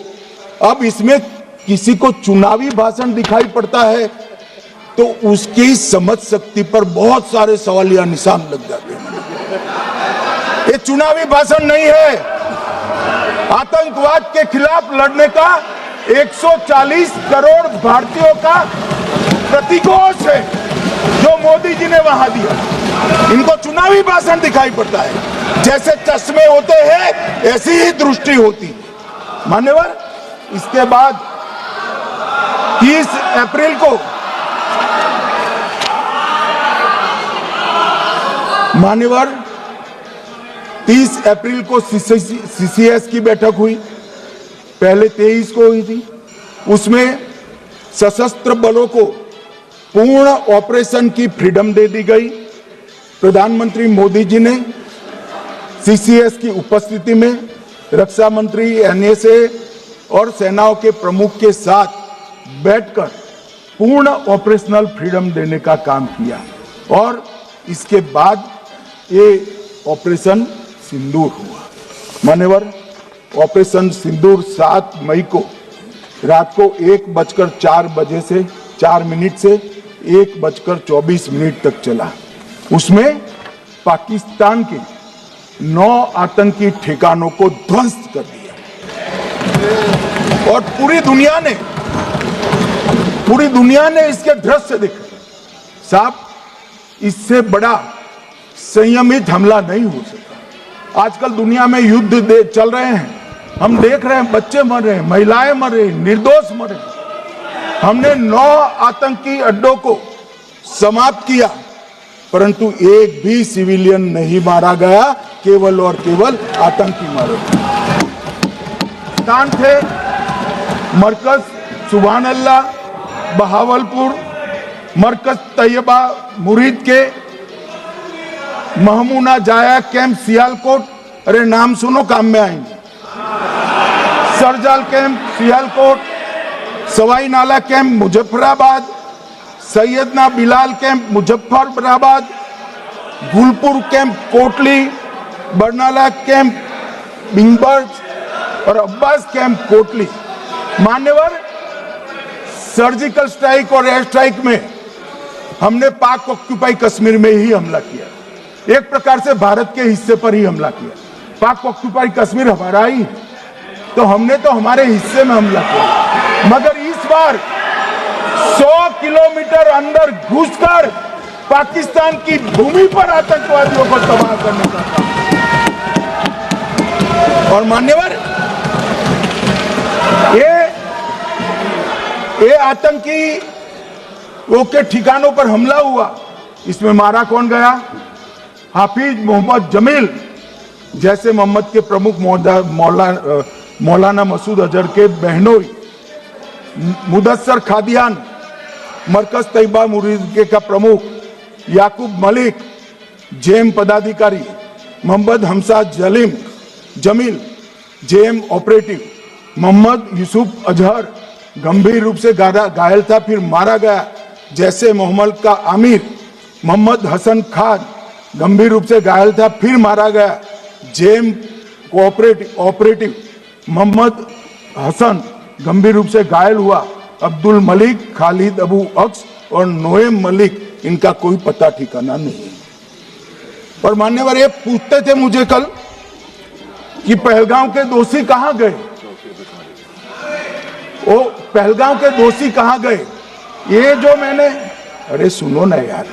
Speaker 2: अब इसमें किसी को चुनावी भाषण दिखाई पड़ता है तो उसकी समझ शक्ति पर बहुत सारे सवालिया निशान लग जाते हैं। ये चुनावी भाषण नहीं है। आतंकवाद के खिलाफ लड़ने का 140 करोड़ भारतीयों का प्रतिघोष है जो मोदी जी ने वहां दिया। इनको चुनावी भाषण दिखाई पड़ता है। जैसे चश्मे होते हैं ऐसी ही दृष्टि होती। मान्यवर, इसके बाद 30 अप्रैल को मान्यवर 30 अप्रैल को सीसीएस की बैठक हुई। पहले 23 को हुई थी। उसमें सशस्त्र बलों को पूर्ण ऑपरेशन की फ्रीडम दे दी गई। प्रधानमंत्री मोदी जी ने सीसीएस की उपस्थिति में रक्षा मंत्री, एनएसए और सेनाओं के प्रमुख के साथ बैठकर पूर्ण ऑपरेशनल फ्रीडम देने का काम किया और इसके बाद ये ऑपरेशन सिंदूर हुआ। मान्यवर, ऑपरेशन सिंदूर 7 मई को रात को 1:04 से 4 मिनट से 1:24 तक चला। उसमें पाकिस्तान के 9 आतंकी ठिकानों को ध्वस्त कर दिया और पूरी दुनिया ने इसके दृश्य देखे। साहब, इससे बड़ा संयमित हमला नहीं हो सकता। आजकल दुनिया में युद्ध चल रहे हैं, हम देख रहे हैं, बच्चे मर रहे हैं, महिलाएं मर रही, निर्दोष मर रहे। हमने 9 आतंकी अड्डों को समाप्त किया, परंतु एक भी सिविलियन नहीं मारा गया, केवल और केवल आतंकी मारे स्थान थे। मरकज सुभान अल्लाह बहावलपुर, मरकज तैयबा मुरीद के, महमूना जाया कैंप सियालकोट, अरे नाम सुनो काम में आएंगे, सरजाल camp Sialkot, Sawai Nala camp Muzaffarabad, Syedna Bilal camp Muzaffarabad, Gulpur camp Kotli, Barnala camp बिंगबर्ज और अब्बास कैंप कोटली। मान्यवर, सर्जिकल स्ट्राइक और एयर स्ट्राइक में हमने पाक ऑक्यूपाई कश्मीर में ही हमला किया। एक प्रकार से भारत के हिस्से पर ही हमला किया। पाक ऑक्यूपाई कश्मीर हमारा ही, तो हमने तो हमारे हिस्से में हमला किया। मगर इस बार 100 किलोमीटर अंदर घुसकर पाकिस्तान की भूमि पर आतंकवादियों को तबाह करने का काम। और मान्यवर, ये आतंकी वो के ठिकानों पर हमला हुआ, इसमें मारा कौन गया? हाफिज मोहम्मद जमील जैसे मोहम्मद के प्रमुख मौलाना मसूद अजहर के बहनोई, मुदस्सर खादियान मरकज तैयबा मुरीद का प्रमुख, याकूब मलिक जेएम पदाधिकारी, मोहम्मद हमसा जमील जेएम ऑपरेटिव, मोहम्मद यूसुफ अजहर गंभीर रूप से घायल था, फिर मारा गया। जैसे मोहम्मद का आमिर मोहम्मद हसन खान गंभीर रूप से घायल था, फिर मारा गया। जेएम ऑपरेटिव मोहम्मद हसन गंभीर रूप से घायल हुआ। अब्दुल मलिक, खालिद अबू अक्स और नोएम मलिक, इनका कोई पता ठिकाना नहीं। और मान्यवर, ये पूछते थे मुझे कल कि पहलगांव के दोषी कहां गए? वो पहलगांव के दोषी कहां गए? ये जो मैंने, अरे सुनो ना यार,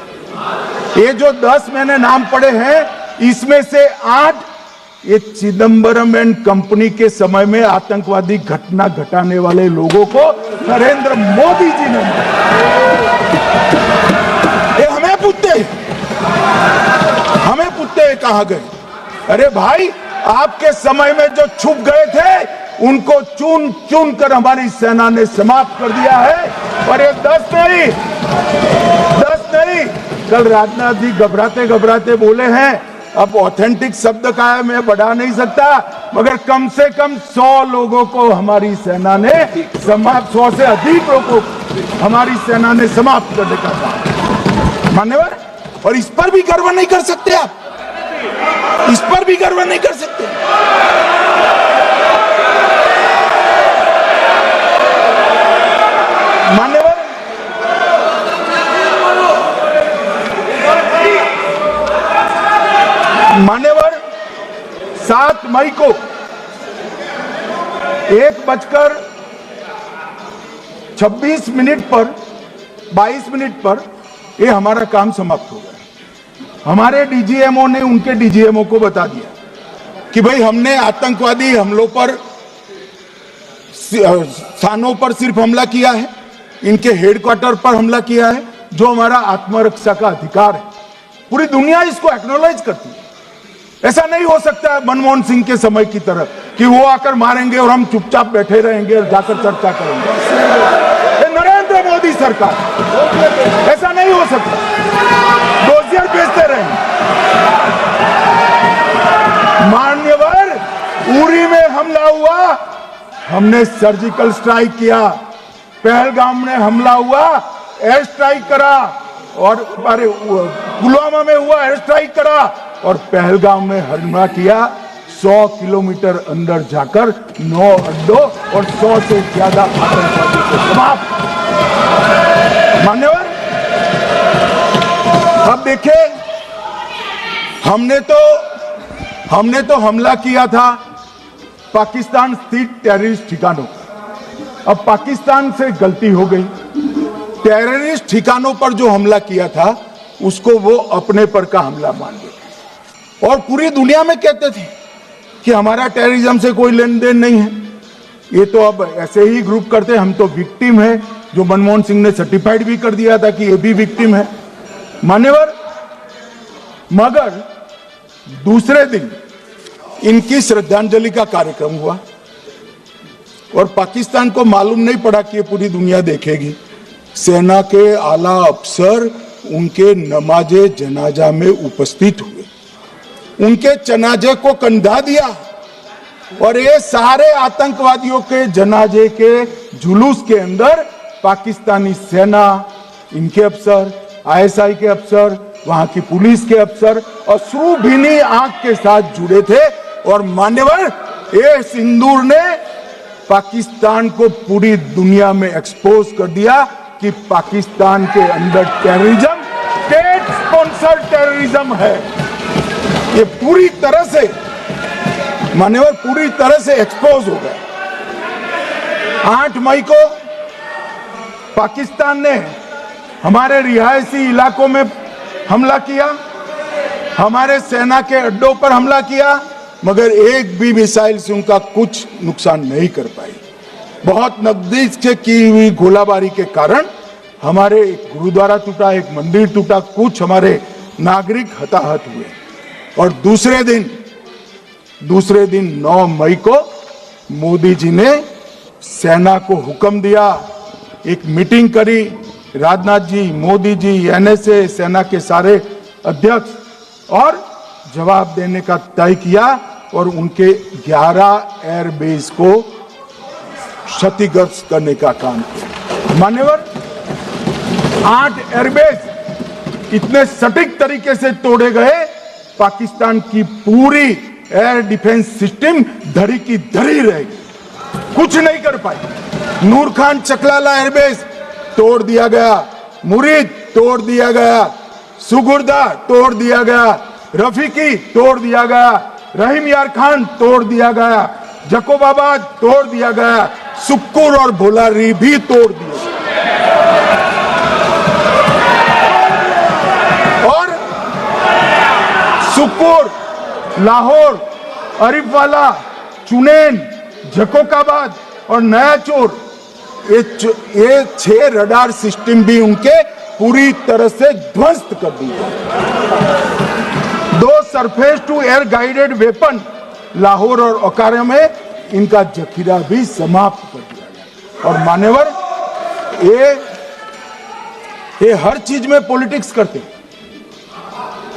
Speaker 2: ये जो 10 मैंने नाम पढ़े हैं, इसमें से 8 ये चिदंबरम एंड कंपनी के समय में आतंकवादी घटना घटाने वाले लोगों को नरेंद्र मोदी जी ने मारा। ये हमें पूछते कहां गए? अरे भाई, आपके समय में जो छुप गए थे उनको चुन चुन कर हमारी सेना ने समाप्त कर दिया है। और ये 10 नहीं, कल राजनाथ जी घबराते घबराते बोले हैं, अब ऑथेंटिक शब्द का है, मैं बढ़ा नहीं सकता, मगर कम से कम 100 लोगों को हमारी सेना ने समाप्त, 100 से अधिक लोगों को हमारी सेना ने समाप्त करने का काम। मान्यवर, और इस पर भी गर्व नहीं कर सकते आप? इस पर भी गर्व नहीं कर सकते? मान्यवर, 1:26 पर 22 मिनट पर ये हमारा काम समाप्त हो गया। हमारे डीजीएमओ ने उनके डीजीएमओ को बता दिया कि भाई हमने आतंकवादी हमलों पर स्थानों पर सिर्फ हमला किया है, इनके हेडक्वार्टर पर हमला किया है, जो हमारा आत्मरक्षा का अधिकार है। पूरी दुनिया इसको एक्नॉलेज करती है। ऐसा नहीं हो सकता है मनमोहन सिंह के समय की तरह कि वो आकर मारेंगे और हम चुपचाप बैठे रहेंगे और जाकर चर्चा करेंगे। ये नरेंद्र मोदी सरकार, ऐसा नहीं हो सकता। डोजियर भेजते रहेंगे। मान्यवर, उरी में हमला हुआ, हमने सर्जिकल स्ट्राइक किया। पहलगाम में हमला हुआ, एयर स्ट्राइक करा, और पुलवामा में हुआ, एयर स्ट्राइक करा, और पहलगाम में हमला किया। 100 किलोमीटर अंदर जाकर 9 अड्डों और 100 से ज्यादा आतंकवादी को समाप्त। मान्यवर, अब देखिए, हमने तो हमला किया था पाकिस्तान स्थित टेररिस्ट ठिकानों पर। अब पाकिस्तान से गलती हो गई। टेररिस्ट ठिकानों पर जो हमला किया था उसको वो अपने पर का हमला मान गए और पूरी दुनिया में कहते थे कि हमारा टेररिज्म से कोई लेन देन नहीं है। ये तो अब ऐसे ही ग्रुप करते, हम तो विक्टिम है, जो मनमोहन सिंह ने सर्टिफाइड भी कर दिया था कि ये भी विक्टिम है। मान्यवर, मगर दूसरे दिन इनकी श्रद्धांजलि का कार्यक्रम हुआ और पाकिस्तान को मालूम नहीं पड़ा कि ये पूरी दुनिया देखेगी। सेना के आला अफसर उनके नमाजे जनाजा में उपस्थित हुए, उनके जनाजे को कंधा दिया और ये सारे आतंकवादियों के जनाजे के जुलूस के अंदर पाकिस्तानी सेना, इनके अफसर, आईएसआई के अफसर, वहां की पुलिस के अफसर अश्रुभीनी आंख के साथ जुड़े थे। और मान्यवर, ये सिंदूर ने पाकिस्तान को पूरी दुनिया में एक्सपोज कर दिया कि पाकिस्तान के अंदर टेररिज्म स्टेट स्पॉन्सर्ड टेररिज्म है। ये पूरी तरह से, मान्यवर, पूरी तरह से एक्सपोज हो गया। 8 मई को पाकिस्तान ने हमारे रिहायशी इलाकों में हमला किया, हमारे सेना के अड्डों पर हमला किया, मगर एक भी मिसाइल से उनका कुछ नुकसान नहीं कर पाई। बहुत नजदीक से की हुई गोलाबारी के कारण हमारे एक गुरुद्वारा टूटा, एक मंदिर टूटा, कुछ हमारे नागरिक हताहत हुए। और दूसरे दिन 9 मई को मोदी जी ने सेना को हुक्म दिया, एक मीटिंग करी, राजनाथ जी, मोदी जी, एनएसए, सेना के सारे अध्यक्ष, और जवाब देने का तय किया और उनके 11 एयरबेस को क्षतिग्रस्त करने का काम किया। मान्यवर, 8 एयरबेस इतने सटीक तरीके से तोड़े गए, पाकिस्तान की पूरी एयर डिफेंस सिस्टम धरी की धरी रह गई, कुछ नहीं कर पाई। नूर खान चकलाला एयरबेस तोड़ दिया गया, मुरीद तोड़ दिया गया, सुगुर्दा तोड़ दिया गया, रफीकी तोड़ दिया गया, रहीम यार खान तोड़ दिया गया, जकोबाबाद तोड़ दिया गया, सुक्कुर और भोलारी भी तोड़ दिया। और सुक्कुर, लाहौर, अरिफवाला, चुनेन, जकोबाबाद और नया चोर, ये 6 रडार सिस्टम भी उनके पूरी तरह से ध्वस्त कर दिए। 2 surface to air guided weapon Lahore और ओकारा में इनका जखीरा भी समाप्त कर दिया गया। और मान्यवर, ये हर चीज में पॉलिटिक्स करते,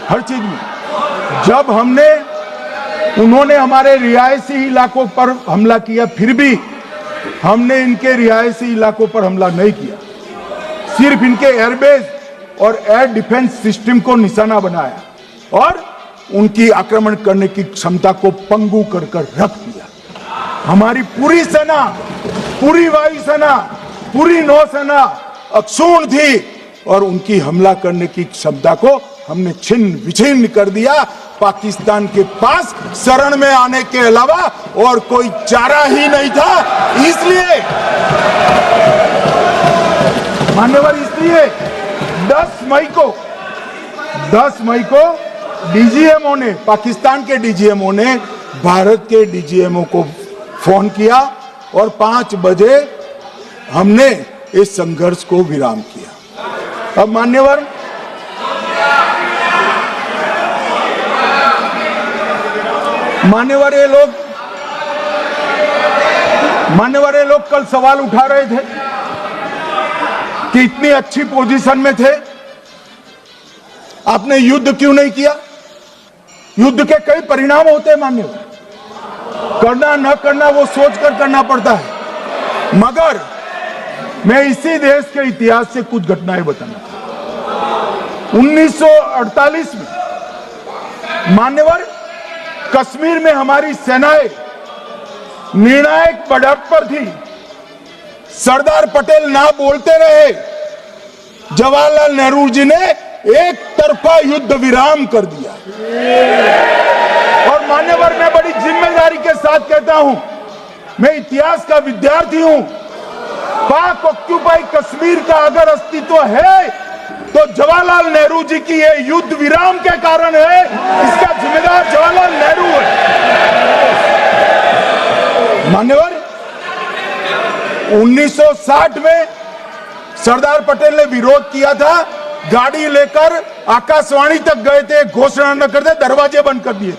Speaker 2: हर चीज में। जब उन्होंने हमारे रिहायशी इलाकों पर हमला किया, फिर भी हमने इनके रिहायशी इलाकों पर हमला नहीं किया, सिर्फ इनके एयरबेस और एयर डिफेंस सिस्टम को निशाना बनाया और उनकी आक्रमण करने की क्षमता को पंगु कर रख दिया। हमारी पूरी सेना, पूरी वायुसेना, पूरी नौसेना अक्षुण्ण थी और उनकी हमला करने की क्षमता को हमने छिन्न विछिन्न कर दिया, पाकिस्तान के पास शरण में आने के अलावा और कोई चारा ही नहीं था। इसलिए मान्यवर, इसलिए 10 मई को डीजीएमओ ने, पाकिस्तान के डीजीएमओ ने भारत के डीजीएमओ को फोन किया और 5 बजे हमने इस संघर्ष को विराम किया। अब मान्यवर, ये लोग कल सवाल उठा रहे थे कि इतनी अच्छी पोजीशन में थे, आपने युद्ध क्यों नहीं किया? युद्ध के कई परिणाम होते हैं मान्यवर, करना न करना वो सोचकर करना पड़ता है। मगर मैं इसी देश के इतिहास से कुछ घटनाएं बताना। 1948 में मान्यवर, कश्मीर में हमारी सेनाएं निर्णायक बढ़त पर थी। सरदार पटेल ना बोलते रहे, जवाहरलाल नेहरू जी ने एक तरफा युद्ध विराम कर दिया। और मान्यवर, मैं बड़ी जिम्मेदारी के साथ कहता हूं, मैं इतिहास का विद्यार्थी हूं, पाक ऑक्यूपाई कश्मीर का अगर अस्तित्व है तो जवाहरलाल नेहरू जी की ये युद्ध विराम के कारण है। इसका जिम्मेदार जवाहरलाल नेहरू है। मान्यवर, 1960 में सरदार पटेल ने विरोध किया था, गाड़ी लेकर आकाशवाणी तक गए थे, घोषणा न करते दरवाजे बंद कर दिए थे।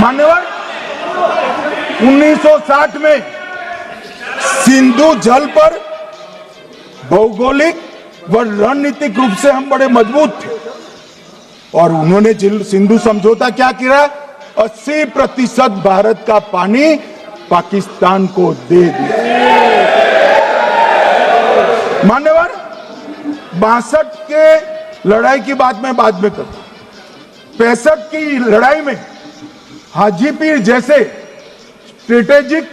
Speaker 2: मान्यवर, 1960 में सिंधु जल पर भौगोलिक व रणनीतिक रूप से हम बड़े मजबूत थे और उन्होंने सिंधु समझौता क्या किया? 80% भारत का पानी पाकिस्तान को दे दिया। मान्यवर, 62 के लड़ाई की बात मैं बाद में करता हूं। 65 की लड़ाई में हाजीपीर जैसे स्ट्रेटेजिक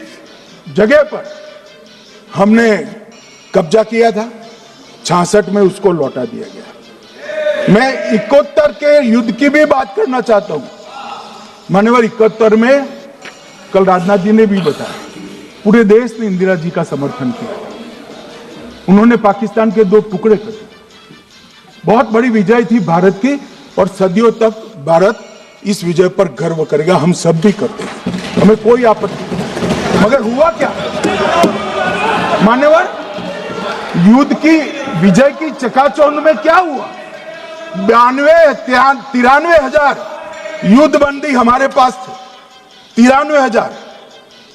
Speaker 2: जगह पर हमने कब्जा किया था, 66 में उसको लौटा दिया गया। मैं 71 के युद्ध की भी बात करना चाहता हूं। मान्यवर, 71 में कल राजनाथ जी ने भी बताया, पूरे देश ने इंदिरा जी का समर्थन किया। उन्होंने पाकिस्तान के 2 टुकड़े कर दिए। बहुत बड़ी विजय थी भारत की और सदियों तक भारत इस विजय पर गर्व करेगा। हम सब भी करते हैं, हमें कोई आपत्ति नहीं। मगर हुआ क्या मान्यवर? युद्ध की विजय की चकाचौंध में क्या हुआ? 93 हजार युद्ध बंदी हमारे पास थे, 93 हजार,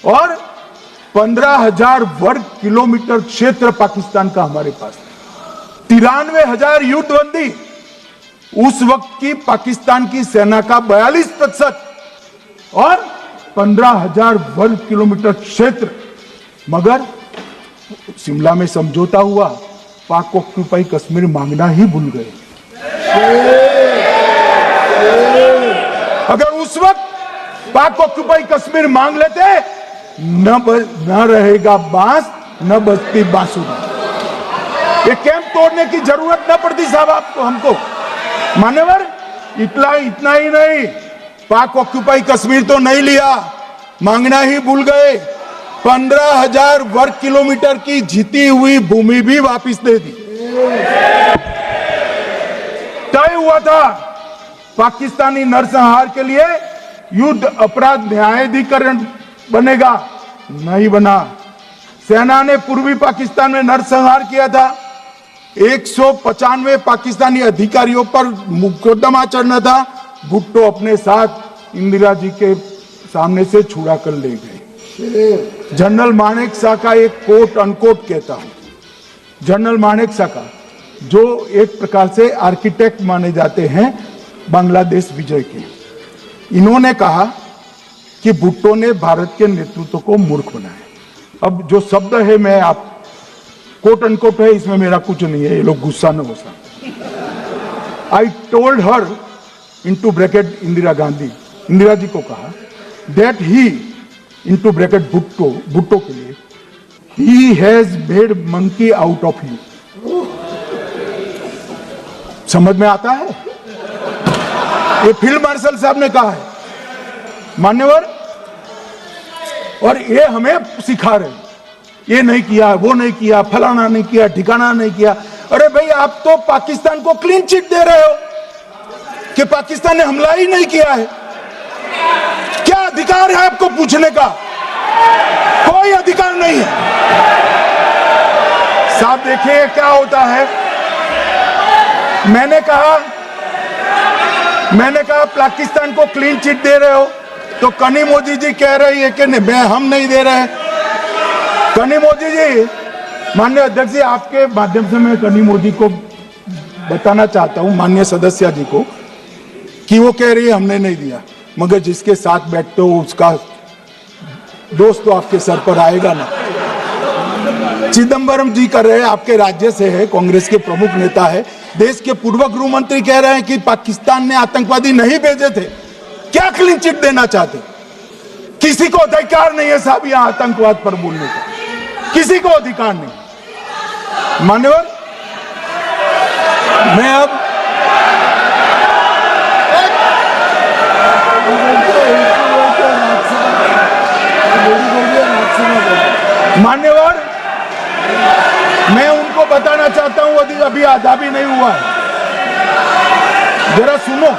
Speaker 2: और 15,000 वर्ग किलोमीटर क्षेत्र पाकिस्तान का हमारे पास था। 93 हजार युद्ध बंदी, उस वक्त की पाकिस्तान की सेना का 42% और 15,000 वर्ग किलोमीटर क्षेत्र। मगर शिमला में समझौता हुआ, पाक ऑक्यूपाई कश्मीर मांगना ही भूल गए। अगर उस वक्त पाक ऑक्यूपाई कश्मीर मांग लेते, न रहेगा बांस न बजती बांसुरी। ये कैंप तोड़ने की जरूरत न पड़ती साहब आपको, हमको। मान्यवर, इतना ही नहीं, पाक ऑक्यूपाई कश्मीर तो नहीं लिया, मांगना ही भूल गए। 15,000 वर्ग किलोमीटर की जीती हुई भूमि भी वापस दे दी। तय हुआ था पाकिस्तानी नरसंहार के लिए युद्ध अपराध न्यायाधिकरण बनेगा, नहीं बना। सेना ने पूर्वी पाकिस्तान में नरसंहार किया था। 195 पाकिस्तानी अधिकारियों पर मुकदमा चढ़ना था। भुट्टो अपने साथ इंदिरा जी के सामने से छुड़ा कर ले गए। जनरल मानेक शॉ का एक कोट अनकोट कहता हूं। जनरल मानेक शॉ का, जो एक प्रकार से आर्किटेक्ट माने जाते हैं बांग्लादेश विजय के, इन्होंने कहा कि भुट्टो ने भारत के नेतृत्व को मूर्ख बनाया। अब जो शब्द है, मैं आप कोट अनकोट है, इसमें मेरा कुछ नहीं है, ये लोग गुस्सा न हो सकते। I told her into bracket Indira Gandhi, Indira ji को कहा that he into bracket Bhutto के लिए, he has made monkey out of you. समझ में आता है? ये फील्ड मार्शल साहब ने कहा है मान्यवर, और ये हमें सिखा रहे हैं, ये नहीं किया, वो नहीं किया, फलाना नहीं किया, ठिकाना नहीं किया। अरे भाई, आप तो पाकिस्तान को क्लीन चिट दे रहे हो कि पाकिस्तान ने हमला ही नहीं किया है। क्या अधिकार है आपको पूछने का? कोई अधिकार नहीं है साहब। देखिए क्या होता है, मैंने कहा पाकिस्तान को क्लीन चिट दे रहे हो, तो कनी मोदी जी कह रही है कि नहीं, हम नहीं दे रहे। कनी मोदी जी, माननीय अध्यक्ष जी, आपके माध्यम से मैं कनी मोदी को बताना चाहता हूं, माननीय सदस्य जी को, कि वो कह रही है हमने नहीं दिया, मगर जिसके साथ बैठते हो उसका दोस्त तो आपके सर पर आएगा ना। चिदंबरम जी कर रहे हैं, आपके राज्य से है, कांग्रेस के प्रमुख नेता है, देश के पूर्व गृह मंत्री कह रहे हैं कि पाकिस्तान ने आतंकवादी नहीं भेजे थे। क्या क्लीन चिट देना चाहते? किसी को अधिकार नहीं है साहब यहां आतंकवाद पर बोलने का, किसी को अधिकार नहीं। मान्यवर, मैं अब मान्यवर, मैं उनको बताना चाहता हूं, अभी आधा भी नहीं हुआ है, जरा सुनो।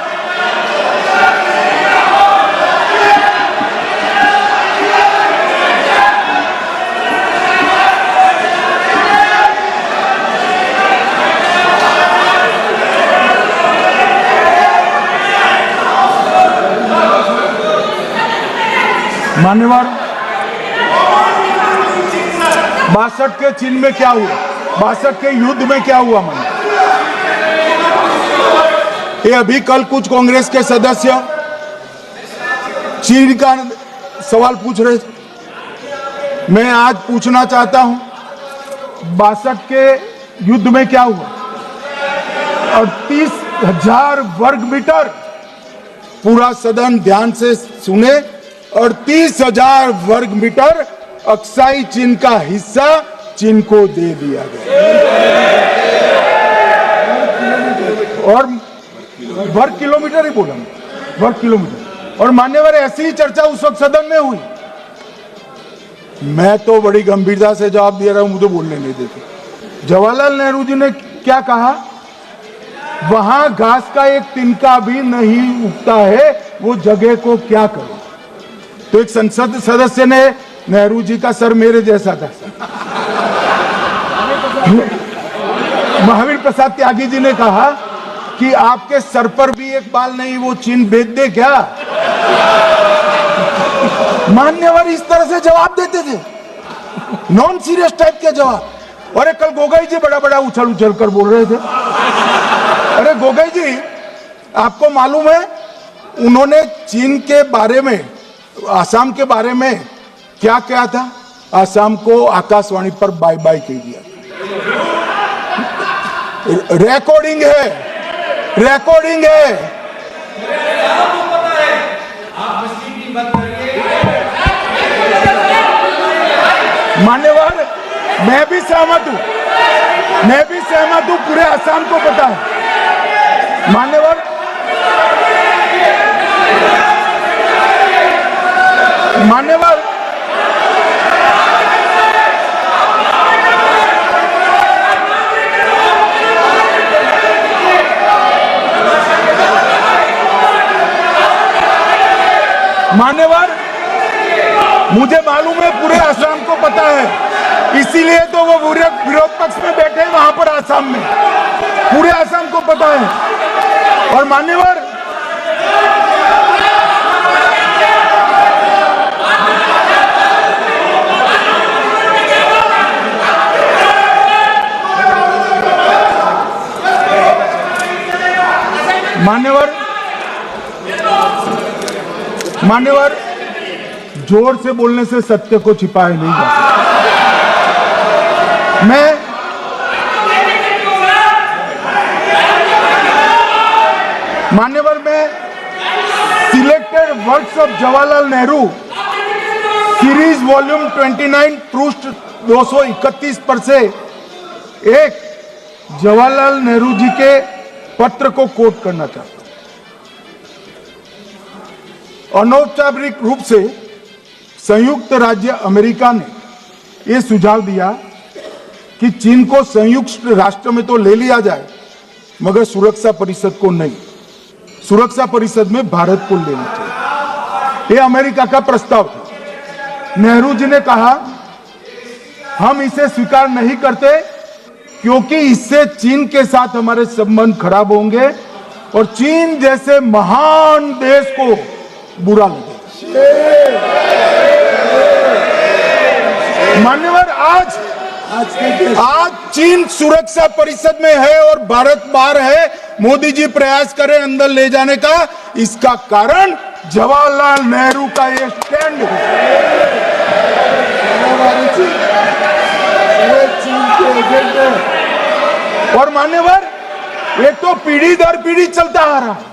Speaker 2: मान्यवर, 62 के चीन में क्या हुआ, 62 के युद्ध में क्या हुआ? मन ये अभी कल कुछ कांग्रेस के सदस्य चीन का सवाल पूछ रहे थे, मैं आज पूछना चाहता हूं 62 के युद्ध में क्या हुआ? 38,000 वर्ग मीटर, पूरा सदन ध्यान से सुने, 38,000 वर्ग मीटर अक्साई चीन का हिस्सा चीन को दे दिया गया, और वर्ग किलोमीटर ही बोला, वर्ग किलोमीटर। और मान्यवर, ऐसी ही चर्चा उस वक्त सदन में हुई, मैं तो बड़ी गंभीरता से जवाब दे रहा हूं, मुझे बोलने नहीं देते। जवाहरलाल नेहरू जी ने क्या कहा? वहां घास का एक तिनका भी नहीं उगता है, वो जगह को क्या करो। तो एक संसद सदस्य ने, नेहरू जी का सर मेरे जैसा था, महावीर प्रसाद त्यागी जी ने कहा कि आपके सर पर भी एक बाल नहीं, वो चीन बेच दे क्या? मान्यवर इस तरह से जवाब देते थे, नॉन सीरियस टाइप के जवाब। और कल गोगोई जी बड़ा बड़ा उछल उछल कर बोल रहे थे। अरे गोगोई जी, आपको मालूम है उन्होंने चीन के बारे में, आसाम के बारे में क्या क्या था? आसाम को आकाशवाणी पर बाय बाय कह दिया। रिकॉर्डिंग है, रिकॉर्डिंग है। मान्यवर, मैं भी सहमत हूं, मैं भी सहमत हूं, पूरे आसाम को पता है। मान्यवर, मान्यवर, मान्यवर, मुझे मालूम है पूरे आसाम को पता है, इसीलिए तो वो विरोध पक्ष में बैठे हैं वहां पर आसाम में, पूरे आसाम को पता है। और मान्यवर, मान्यवर, मान्यवर, जोर से बोलने से सत्य को छिपाया नहीं जा सकता। मान्यवर, मैं selected words of Jawaharlal Nehru series volume 29 पृष्ठ 231 पर से एक जवाहरलाल नेहरू जी के पत्र को कोट करना चाहता हूं। अनौपचारिक रूप से संयुक्त राज्य अमेरिका ने यह सुझाव दिया कि चीन को संयुक्त राष्ट्र में तो ले लिया जाए, मगर सुरक्षा परिषद को नहीं, सुरक्षा परिषद में भारत को लेना चाहिए। यह अमेरिका का प्रस्ताव था। नेहरू जी ने कहा हम इसे स्वीकार नहीं करते क्योंकि इससे चीन के साथ हमारे संबंध खराब होंगे और चीन जैसे महान देश को बुरा लगेगा। मान्यवर, आज चीन सुरक्षा परिषद में है और भारत बाहर है। मोदी जी प्रयास करें अंदर ले जाने का, इसका कारण जवाहरलाल नेहरू का ये स्टैंड है। और मान्यवर, ये तो पीढ़ी दर पीढ़ी चलता आ रहा है।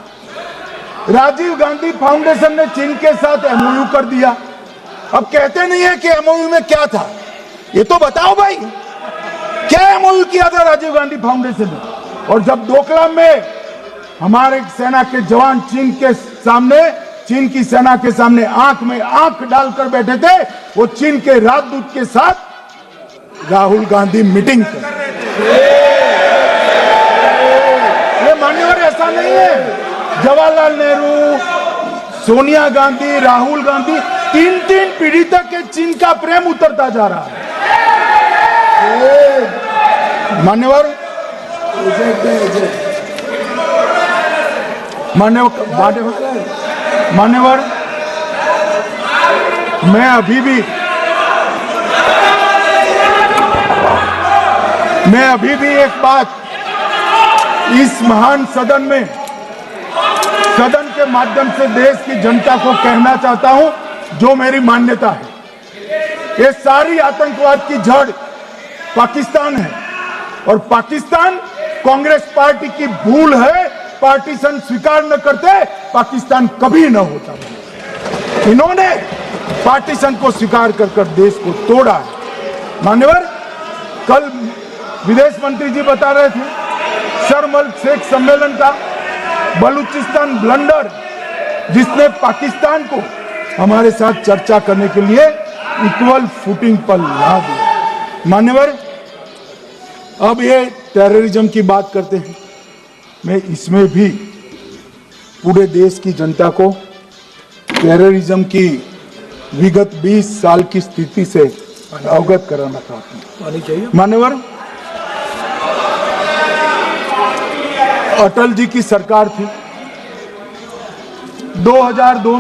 Speaker 2: राजीव गांधी फाउंडेशन ने चीन के साथ एमओयू कर दिया। अब कहते नहीं है कि एमओयू में क्या था, ये तो बताओ भाई, क्या एमओयू किया था राजीव गांधी फाउंडेशन ने? और जब डोकलाम में हमारे सेना के जवान चीन की सेना के सामने आंख में आंख डालकर बैठे थे, वो चीन के राजदूत के साथ राहुल गांधी मीटिंग कर। ये मान्यवर ऐसा नहीं है। जवाहरलाल नेहरू, सोनिया गांधी, राहुल गांधी, तीन पीढ़ी तक के चीन का प्रेम उतरता जा रहा है। मान्यवर, मैं अभी भी एक बात इस महान सदन के माध्यम से देश की जनता को कहना चाहता हूं, जो मेरी मान्यता है। ये सारी आतंकवाद की जड़ पाकिस्तान है और पाकिस्तान कांग्रेस पार्टी की भूल है। पार्टीशन स्वीकार न करते पाकिस्तान कभी न होता। इन्होंने पार्टीशन को स्वीकार कर देश को तोड़ा है। मान्यवर, कल विदेश मंत्री जी बता रहे थे शर्म अल शेख सम्मेलन का बलूचिस्तान ब्लंडर, जिसने पाकिस्तान को हमारे साथ चर्चा करने के लिए इक्वल फुटिंग पर ला दिया। मान्यवर, अब ये टेररिज्म की बात करते हैं। मैं इसमें भी पूरे देश की जनता को टेररिज्म की विगत 20 साल की स्थिति से अवगत कराना चाहता हूं। मान्यवर, अटल जी की सरकार थी। 2002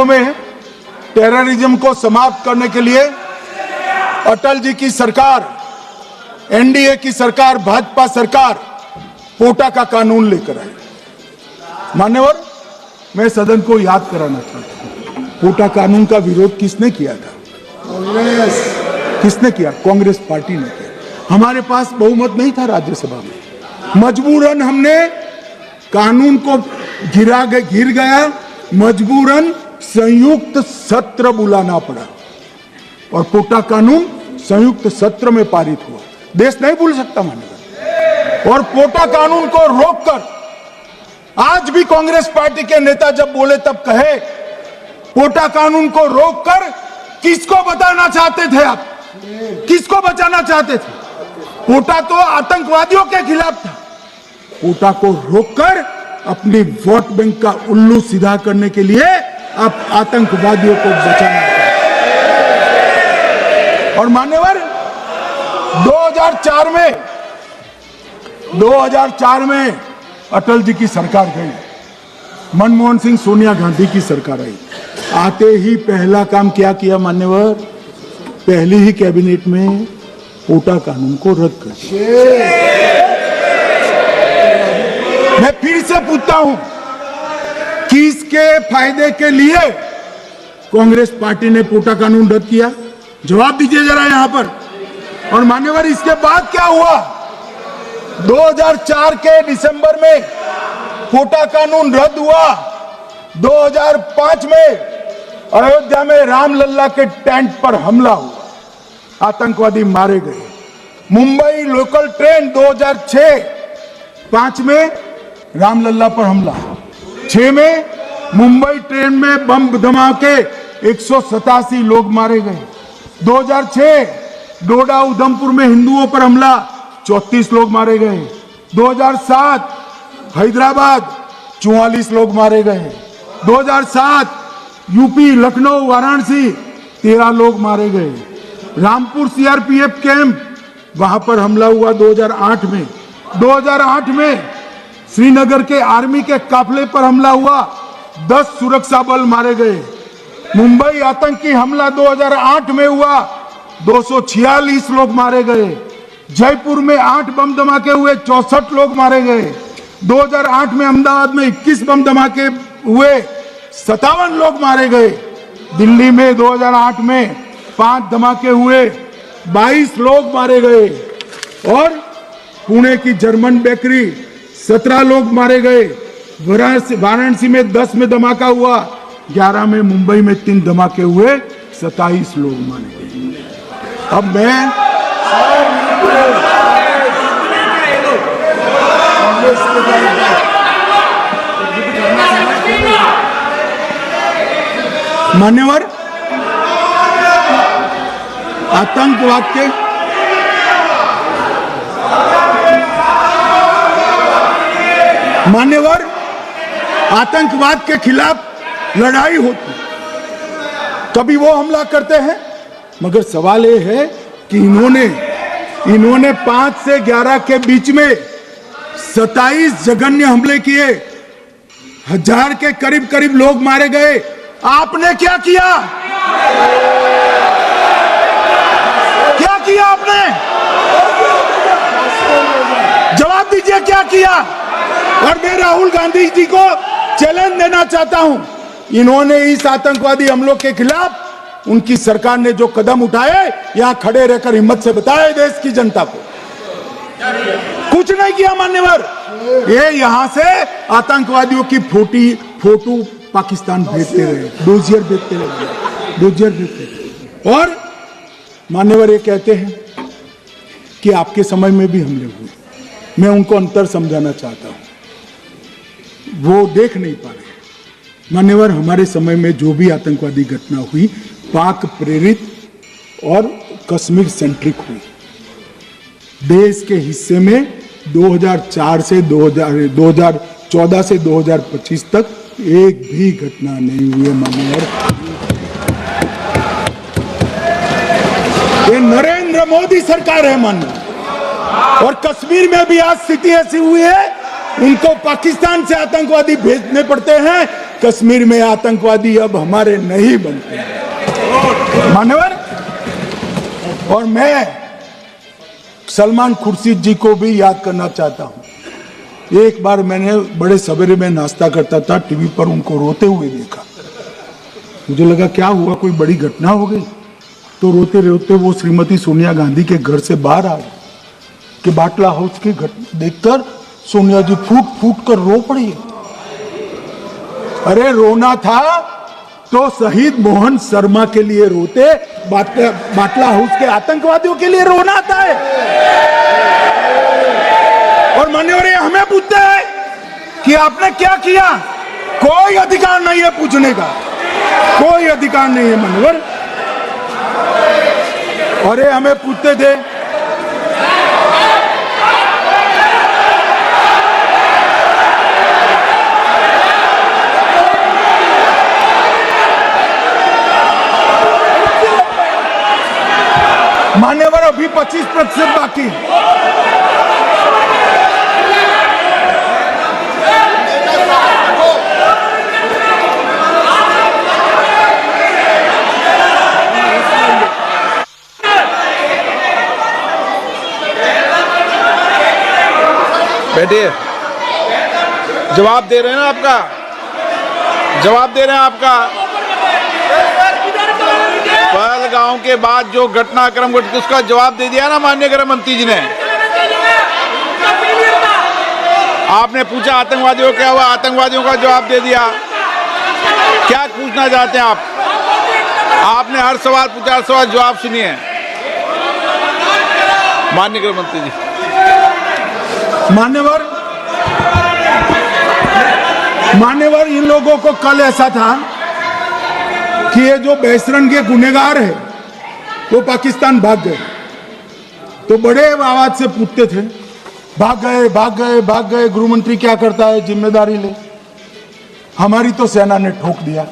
Speaker 2: में टेररिज्म को समाप्त करने के लिए अटल जी की सरकार, एनडीए की सरकार, भाजपा सरकार पोटा का कानून लेकर आई। मान्यवर, मैं सदन को याद कराना चाहता हूं, पोटा कानून का विरोध किसने किया था? किसने किया? कांग्रेस पार्टी ने किया। हमारे पास बहुमत नहीं था राज्यसभा में। मजबूरन हमने कानून को गिर गया, मजबूरन संयुक्त सत्र बुलाना पड़ा और पोटा कानून संयुक्त सत्र में पारित हुआ। देश नहीं भूल सकता मान्यवर। और पोटा कानून को रोककर आज भी कांग्रेस पार्टी के नेता जब बोले तब कहे, पोटा कानून को रोककर किसको बताना चाहते थे आप? किसको बचाना चाहते थे? पोटा तो आतंकवादियों के खिलाफ था। पोटा को रोककर अपनी वोट बैंक का उल्लू सीधा करने के लिए आप आतंकवादियों को बचाना चाहते। और मान्यवर, 2004 में अटल जी की सरकार गई, मनमोहन सिंह, सोनिया गांधी की सरकार आई। आते ही पहला काम क्या किया मान्यवर? पहली ही कैबिनेट में पोटा कानून को रद्द कर दिया। मैं फिर से पूछता हूं, किसके फायदे के लिए कांग्रेस पार्टी ने पोटा कानून रद्द किया? जवाब दीजिए जरा यहां पर। और मान्यवर, इसके बाद क्या हुआ? 2004 के दिसंबर में पोटा कानून रद्द हुआ। 2005 में अयोध्या में रामलल्ला के टेंट पर हमला हुआ, आतंकवादी मारे गए। मुंबई लोकल ट्रेन 2006-5 में रामलल्ला पर हमला। 2006 में मुंबई ट्रेन में बम धमाके 187 लोग मारे गए। 2006 डोडा उधमपुर में हिंदुओं पर हमला 34 लोग मारे गए। 2007 हैदराबाद 44 लोग मारे गए। 2007 यूपी लखनऊ वाराणसी 13 लोग मारे गए। रामपुर सीआरपीएफ कैंप वहां पर हमला हुआ 2008 में। 2008 में श्रीनगर के आर्मी के काफिले पर हमला हुआ, 10 सुरक्षा बल मारे गए। मुंबई आतंकी हमला 2008 में हुआ, 246 लोग मारे गए। जयपुर में 8 बम धमाके हुए, 64 लोग मारे गए। 2008 में अहमदाबाद में 21 बम धमाके हुए, 57 लोग मारे गए। दिल्ली में 2008 में 5 धमाके हुए, 22 लोग मारे गए। और पुणे की जर्मन बेकरी 17 लोग मारे गए। वाराणसी में 10 में धमाका हुआ, 11 में मुंबई में 3 धमाके हुए, 27 लोग मारे गए। अब मैं मान्यवर आतंकवाद के खिलाफ लड़ाई होती, कभी वो हमला करते हैं, मगर सवाल ये है कि इन्होंने 5 से 11 के बीच में 27 जघन्य हमले किए, 1000 के करीब करीब लोग मारे गए। आपने क्या किया? क्या किया आपने? जवाब दीजिए, क्या किया? और मैं राहुल गांधी जी को चैलेंज देना चाहता हूं, इन्होंने इस आतंकवादी हमलों के खिलाफ उनकी सरकार ने जो कदम उठाए, यहां खड़े रहकर हिम्मत से बताए देश की जनता को। कुछ नहीं किया मान्यवर। ये यहां से आतंकवादियों की फोटो पाकिस्तान भेजते रहे, डोजियर भेजते रहे। और मान्यवर ये कहते हैं कि आपके समय में भी हमले हुए। मैं उनको अंतर समझाना चाहता हूं, वो देख नहीं पा रहे। मान्यवर, हमारे समय में जो भी आतंकवादी घटना हुई, पाक प्रेरित और कश्मीर सेंट्रिक हुई। देश के हिस्से में 2014 से 2025 तक एक भी घटना नहीं हुई है मान्यवर। ये नरेंद्र मोदी सरकार है मान्यवर। और कश्मीर में भी आज स्थिति ऐसी हुई है, उनको पाकिस्तान से आतंकवादी भेजने पड़ते हैं। कश्मीर में आतंकवादी अब हमारे नहीं बनते हैं मान्यवर। और मैं सलमान खुर्शीद जी को भी याद करना चाहता हूं। एक बार मैंने बड़े सवेरे में नाश्ता करता था, टीवी पर उनको रोते हुए देखा। मुझे लगा क्या हुआ, कोई बड़ी घटना हो गई। तो रोते रोते वो श्रीमती सोनिया गांधी के घर से बाहर आ गए कि बाटला हाउस की घटना देखकर सोनिया जी फूट फूट कर रो पड़ी। अरे रोना था तो शहीद मोहन शर्मा के लिए रोते, बाटला हाउस के आतंकवादियों के लिए रोना आता है। और मान्यवर हमें पूछते हैं कि आपने क्या किया। कोई अधिकार नहीं है पूछने का, कोई अधिकार नहीं है मान्यवर। अरे हमें पूछते थे मान्यवर, अभी 25% बाकी।
Speaker 1: बैठिए, जवाब दे रहे हैं ना आपका, जवाब दे रहे हैं आपका। पहलगांव के बाद जो घटनाक्रम घटित उसका जवाब दे दिया ना माननीय गृह मंत्री जी ने। आपने पूछा आतंकवादियों क्या हुआ, आतंकवादियों का जवाब दे दिया। क्या पूछना चाहते हैं आप? आपने हर सवाल पूछा, हर सवाल जवाब सुनिए माननीय गृह मंत्री जी।
Speaker 2: मान्यवर, मान्यवर, इन लोगों को कल ऐसा था कि ये जो बेसरन के गुनेगार है वो पाकिस्तान भाग गए, तो बड़े आवाज से पूछते थे भाग गए भाग गए भाग गए, गृह मंत्री क्या करता है, जिम्मेदारी ले। हमारी तो सेना ने ठोक दिया,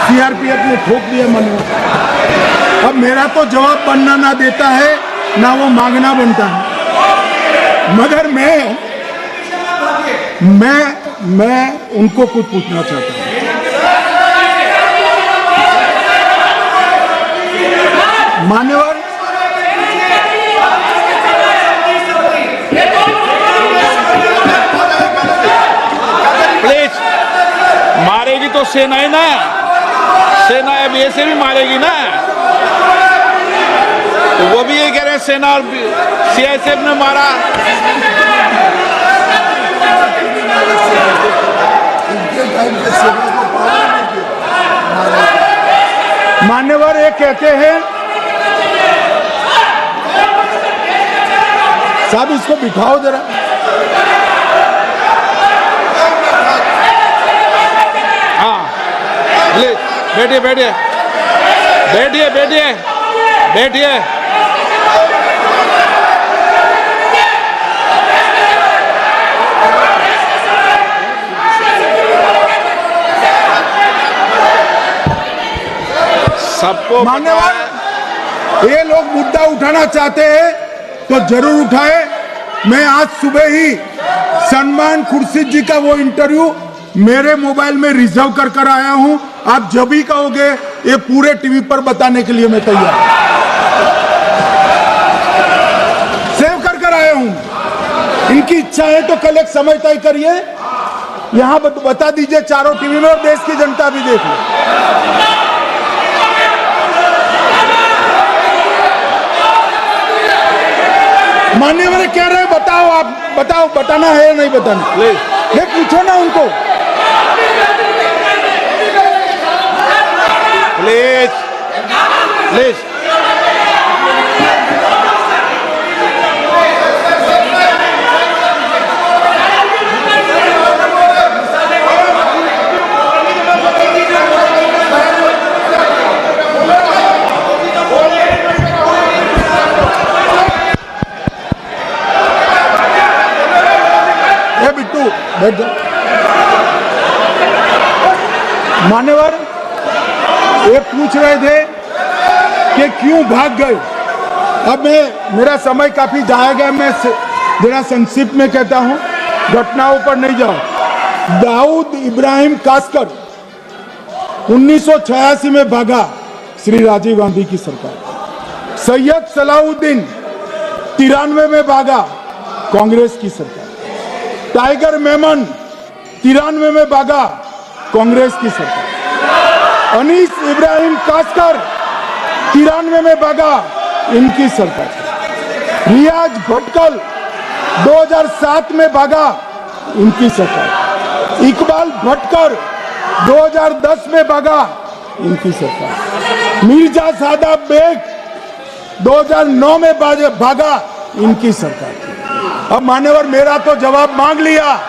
Speaker 2: सीआरपीएफ ने ठोक दिया। मान्यवर, अब मेरा तो जवाब बनना ना देता है ना वो मांगना बनता है, मगर मैं उनको कुछ पूछना चाहता हूं। मान्यवर,
Speaker 1: प्लीज, मारेगी तो सेना है ना, सेना अब ऐसे भी मारेगी ना, तो वो भी ये कह रहे हैं सेना और सीआईएसएफ ने मारा।
Speaker 2: मान्यवर, ये कहते हैं साहब इसको बिठाओ जरा।
Speaker 1: हाँ, बैठिए बैठिए बैठिए बैठिए बैठिए। सबको
Speaker 2: मान्यवर, ये लोग मुद्दा उठाना चाहते हैं तो जरूर उठाए। मैं आज सुबह ही सलमान खुर्शीद जी का वो इंटरव्यू मेरे मोबाइल में रिजर्व कर आया हूं। आप जब भी कहोगे ये पूरे टीवी पर बताने के लिए मैं तैयार सेव कर आया हूं। इनकी इच्छा है तो कल एक समय तय करिए, यहां बता दीजिए चारों टीवी में, और देश की जनता भी देख ले। मान्यवर कह रहे हैं बताओ, आप बताओ, बताना है या नहीं बताना, ये पूछो ना उनको।
Speaker 1: Please please.
Speaker 2: बिट्टू बैठ जाओ। मान्यवर, ये पूछ रहे थे कि क्यों भाग गए। अब मेरा समय काफी जाएगा, मैं जरा संक्षिप्त में कहता हूं, घटनाओं पर नहीं जाओ। दाऊद इब्राहिम कासकर 1986 में भागा, श्री राजीव गांधी की सरकार। सैयद सलाउद्दीन 93 में भागा, कांग्रेस की सरकार। टाइगर मेमन 93 में भागा, कांग्रेस की सरकार। अनीस इब्राहिम कासकर 93 में भागा, इनकी सरकार। रियाज भटकल 2007 में भागा, इनकी सरकार। इकबाल भटकर 2010 में भागा, इनकी सरकार। मिर्जा सादाब बेग 2009 में भागा, इनकी सरकार। अब मान्यवर, मेरा तो जवाब मांग लिया,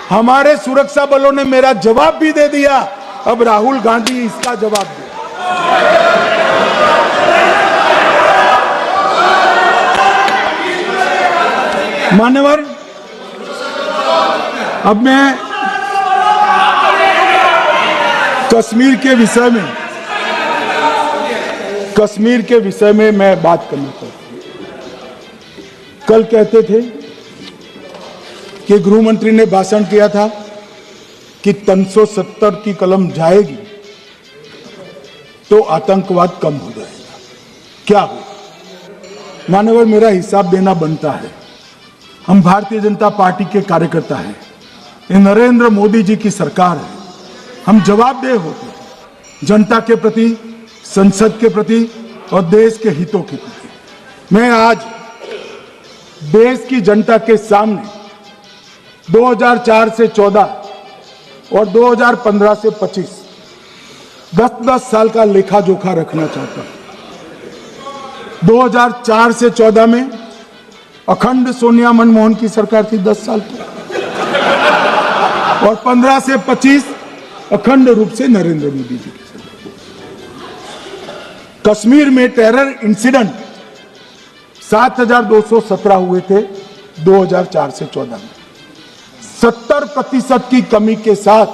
Speaker 2: हमारे सुरक्षा बलों ने मेरा जवाब भी दे दिया, अब राहुल गांधी इसका जवाब दे। मान्यवर, अब मैं कश्मीर के विषय में मैं बात करना चाहता हूं। कल कहते थे कि गृह मंत्री ने भाषण किया था कि 370 की कलम जाएगी तो आतंकवाद कम हो जाएगा। क्या हो मान्यवर, मेरा हिसाब देना बनता है। हम भारतीय जनता पार्टी के कार्यकर्ता हैं, ये नरेंद्र मोदी जी की सरकार है, हम जवाबदेह होते हैं जनता के प्रति, संसद के प्रति और देश के हितों के प्रति। मैं आज देश की जनता के सामने 2004 से 14 और 2015 से 25 10-10 साल का लेखा जोखा रखना चाहता हूं। 2004 से 14 में अखंड सोनिया मनमोहन की सरकार थी 10 साल की। और 15 से 25 अखंड रूप से नरेंद्र मोदी जी की सरकार। कश्मीर में टेरर इंसिडेंट 7,217 हुए थे 2004 से 14 में। 70% की कमी के साथ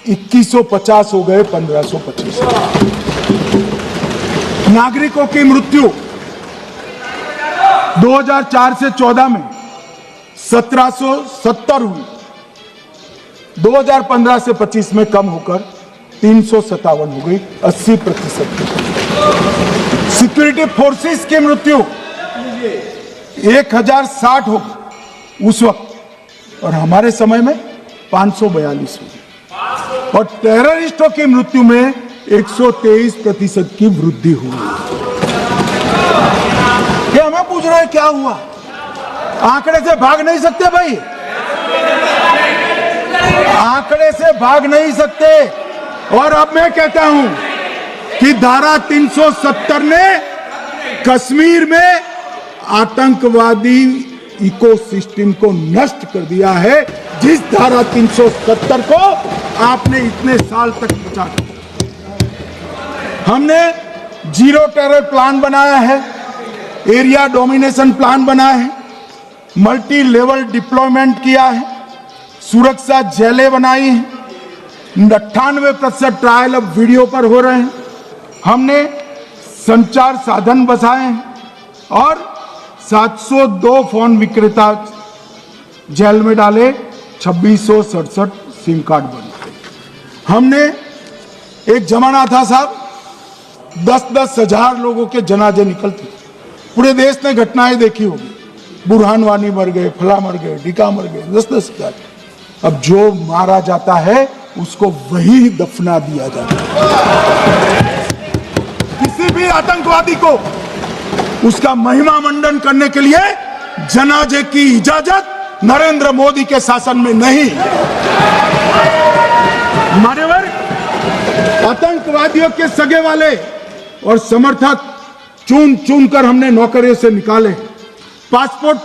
Speaker 2: 2150 हो गए 1525। नागरिकों की मृत्यु 2004 से 14 में 1770 हुई, 2015 से 25 में कम होकर 357 हो गई, 80%। सिक्योरिटी फोर्सेस की मृत्यु 1060 हो उस वक्त, और हमारे समय में 542 हुई, और टेररिस्टों की मृत्यु में 123% की वृद्धि हुई। क्या हमें पूछ रहे हैं क्या हुआ? आंकड़े से भाग नहीं सकते भाई, आंकड़े से भाग नहीं सकते। और अब मैं कहता हूं कि धारा 370 ने कश्मीर में आतंकवादी इकोसिस्टम को नष्ट कर दिया है, जिस धारा 370 को आपने इतने साल तक बचा दिया। हमने जीरो टेरर प्लान बनाया है, एरिया डोमिनेशन प्लान बनाया है, मल्टी लेवल डिप्लॉयमेंट किया है, सुरक्षा जेलें बनाई हैं, 98% ट्रायल अब वीडियो पर हो रहे हैं। हमने संचार साधन बसाए हैं और 702 फोन विक्रेता जेल में डाले, 2667 सिम कार्ड बने। हमने एक जमाना था साहब 10-10 हजार लोगों के जनाजे निकलते थे, पूरे देश ने घटनाएं देखी होगी, बुरहान वानी मर गए, फला मर गए, ढिका मर गए, 10-10 हजार। अब जो मारा जाता है उसको वही दफना दिया जाता है। किसी भी आतंकवादी को उसका महिमा मंडन करने के लिए जनाजे की इजाजत नरेंद्र मोदी के शासन में नहीं। मान्यवर, आतंकवादियों के सगे वाले और समर्थक चुन चुन कर हमने नौकरियों से निकाले, पासपोर्ट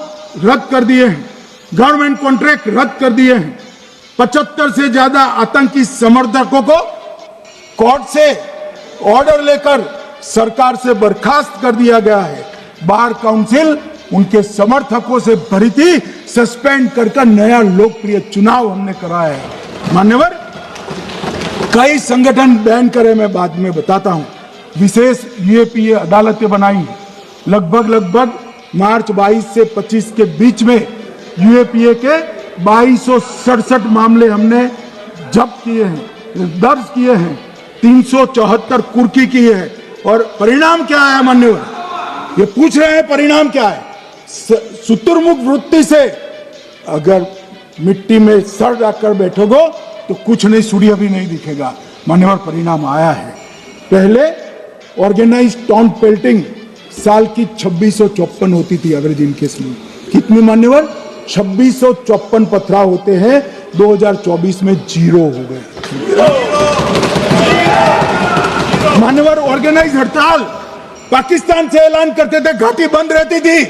Speaker 2: रद्द कर दिए हैं, गवर्नमेंट कॉन्ट्रैक्ट रद्द कर दिए हैं, 75 से ज्यादा आतंकी समर्थकों को कोर्ट से ऑर्डर लेकर सरकार से बर्खास्त कर दिया गया है। बार काउंसिल उनके समर्थकों से भरी थी, सस्पेंड कर नया लोकप्रिय चुनाव हमने कराया है। मान्यवर, कई संगठन बैन करे, मैं बाद में बताता हूं। विशेष यूएपीए अदालतें बनाई, लगभग मार्च 22 से 25 के बीच में यूएपीए के 2267 मामले हमने जब्त किए हैं, दर्ज किए हैं, 374 कुर्की की है। और परिणाम क्या है मान्यवर? ये पूछ रहे हैं परिणाम क्या है? शुतुरमुख वृत्ति से अगर मिट्टी में सर रखकर बैठोगे तो कुछ नहीं, सूर्य भी नहीं दिखेगा। मान्यवर, परिणाम आया है। पहले ऑर्गेनाइज्ड टाउन पेल्टिंग साल की 2654 होती थी एवरेज इनकेस में। कितनी मान्यवर? 2654 पथराव होते हैं, 2024 में 0 हो गए। मान्यवर, ऑर्गेनाइज हड़ताल पाकिस्तान से ऐलान करते थे, घाटी बंद रहती थी।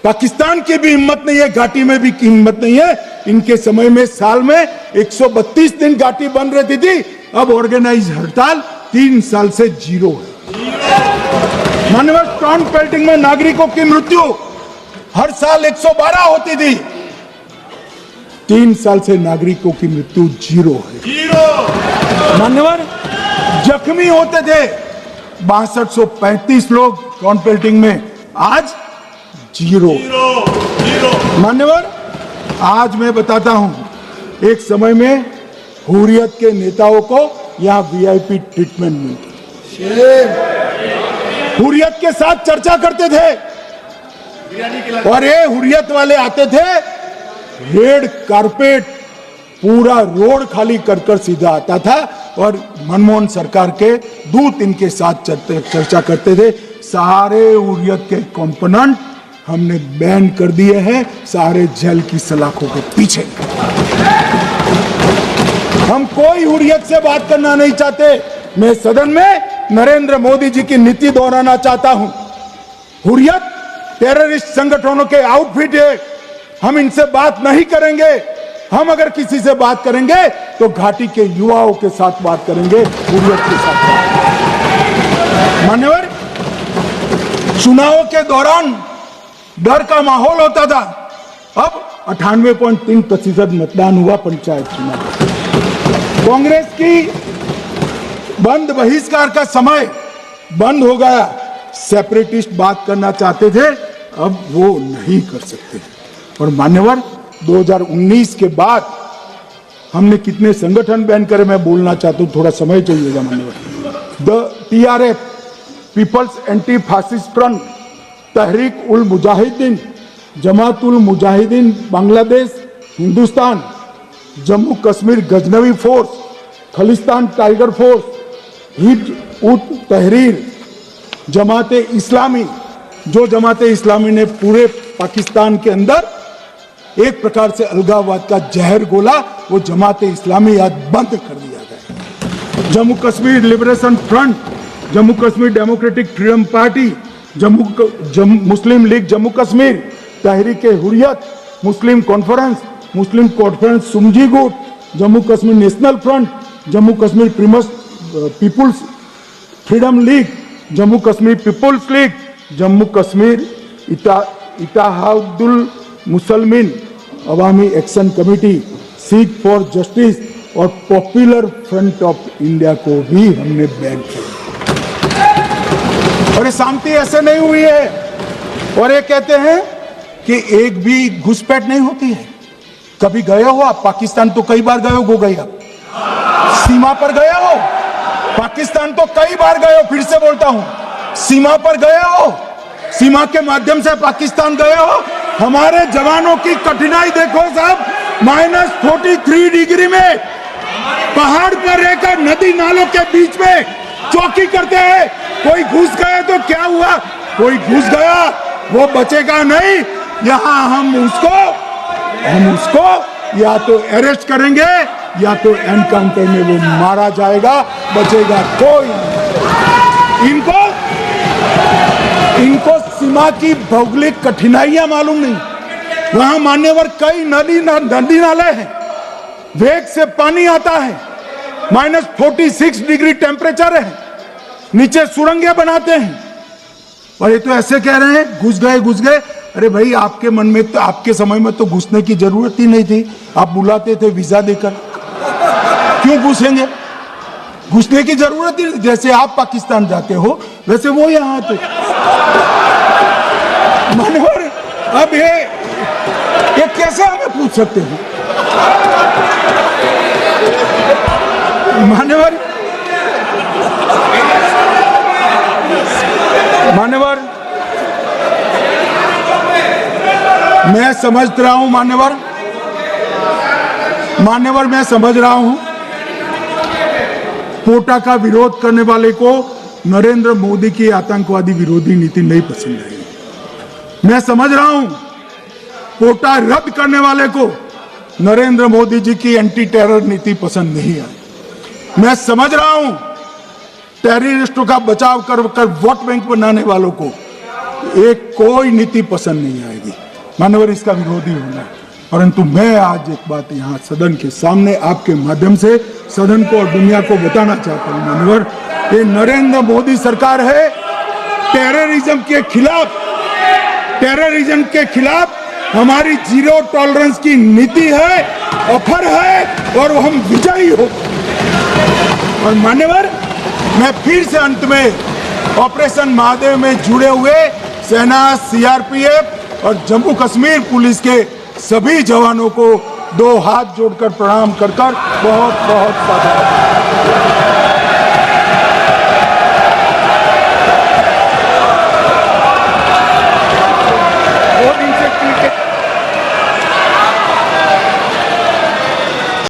Speaker 2: पाकिस्तान की भी हिम्मत नहीं है, घाटी में भी हिम्मत नहीं है। इनके समय में साल में 132 दिन घाटी बंद रहती थी, अब ऑर्गेनाइज हड़ताल 3 साल से 0 है। मान्यवर, टाउन पेल्टिंग में नागरिकों की मृत्यु हर साल 112 होती थी, 3 साल से नागरिकों की मृत्यु 0 है। मान्यवर, जख्मी होते थे 6235 लोग टाउन पेल्टिंग में, आज 0। मान्यवर, आज मैं बताता हूं, एक समय में हुर्रियत के नेताओं को यहां वीआईपी ट्रीटमेंट मिलती, हुर्रियत के साथ चर्चा करते थे, और ये हुर्रियत वाले आते थे, रेड कारपेट पूरा रोड खाली कर सीधा आता था, और मनमोहन सरकार के दूत इनके साथ चर्चा करते थे। सारे हुर्रियत के कंपोनेंट हमने बैन कर दिए हैं, सारे जेल की सलाखों के पीछे। हम कोई हुर्रियत से बात करना नहीं चाहते। मैं सदन में नरेंद्र मोदी जी की नीति दोहराना चाहता हूं। हुर्रियत टेररिस्ट संगठनों के आउटफिट है, हम इनसे बात नहीं करेंगे। हम अगर किसी से बात करेंगे तो घाटी के युवाओं के साथ बात करेंगे, हुर्रियत के साथ बात। मान्यवर, चुनाव के दौरान डर का माहौल होता था, अब 98.3% मतदान हुआ पंचायत चुनाव। कांग्रेस की बंद बहिष्कार का समय बंद हो गया। सेपरेटिस्ट बात करना चाहते थे, अब वो नहीं कर सकते। और मान्यवर, 2019 के बाद हमने कितने संगठन बैन करे, मैं बोलना चाहता हूं, थोड़ा समय चाहिएगा मान्यवर। The TRF, people's anti fascist front, Tehreek ul Mujahideen, Jamaat ul Mujahideen Bangladesh Hindustan, Jammu Kashmir Ghaznavi force, Khalistan tiger force, हिट उत तहरीर, जमाते इस्लामी, जो जमाते इस्लामी ने पूरे पाकिस्तान के अंदर एक प्रकार से अलगाववाद का जहर घोला, वो जमाते इस्लामी आज बंद कर दिया गया। Jammu Kashmir Liberation Front, Jammu Kashmir Democratic Freedom Party, Muslim League Jammu Kashmir, Tehreek Hurriyat, Muslim Conference सुमजी गुट, Jammu Kashmir National Front, Jammu Kashmir Peoples Freedom League, Jammu Kashmir Peoples League, Jammu Kashmir Ittehadul Musalman Awami Action Committee, Sikh for Justice और पॉपुलर फ्रंट ऑफ इंडिया को भी हमने बैन किया। और ये शांति ऐसे नहीं हुई है। और ये कहते हैं कि एक भी घुसपैठ नहीं होती है। कभी गए हो आप पाकिस्तान? तो कई बार गए हो गई आप सीमा पर गए हो? पाकिस्तान तो कई बार गए हो, फिर से बोलता हूं, सीमा पर गए हो, सीमा के माध्यम से पाकिस्तान गए हो। हमारे जवानों की कठिनाई देखो साहब, -43 डिग्री में पहाड़ पर रहकर नदी नालों के बीच में चौकी करते हैं। कोई घुस गया तो क्या हुआ? कोई घुस गया, वो बचेगा नहीं। यहां हम उसको या तो अरेस्ट करेंगे या तो एनकाउंटर में वो मारा जाएगा, बचेगा कोई नहीं। इनको सीमा की भौगोलिक कठिनाइयां मालूम नहीं। वहां मान्यवर कई नदी नाले हैं, वेग से पानी आता है, -46 डिग्री टेम्परेचर है, नीचे सुरंगें बनाते हैं। और ये तो ऐसे कह रहे हैं घुस गए। अरे भाई, आपके मन में तो, आपके समय में तो घुसने की जरूरत ही नहीं थी। आप बुलाते थे वीजा देकर, क्यों घुसेंगे? घुसने की जरूरत ही नहीं। जैसे आप पाकिस्तान जाते हो वैसे वो यहां आते। मान्यवर, अब ये कैसे हमें पूछ सकते हो? मान्यवर, मैं समझ रहा हूं मान्यवर, मैं समझ रहा हूं पोटा का विरोध करने वाले को नरेंद्र मोदी की आतंकवादी विरोधी नीति नहीं पसंद आई। मैं समझ रहा हूं पोटा रद्द करने वाले को नरेंद्र मोदी जी की एंटी टेरर नीति पसंद नहीं आई। मैं समझ रहा हूं टेररिस्टों का बचाव कर वोट बैंक बनाने वालों को एक कोई नीति पसंद नहीं आएगी। मानवर, इसका विरोधी होना है। परंतु मैं आज एक बात यहाँ सदन के सामने आपके माध्यम से सदन को और दुनिया को बताना चाहता हूँ। मानवर, ये नरेंद्र मोदी सरकार है टेररिज्म के खिलाफ हमारी जीरो टॉलरेंस की नीति है, ऑफर है, और हम विजयी हो। और मान्यवर, मैं फिर से अंत में ऑपरेशन महादेव में जुड़े हुए सेना, CRPF और जम्मू कश्मीर पुलिस के सभी जवानों को 2 हाथ जोड़कर प्रणाम कर बहुत बहुत धन्यवाद।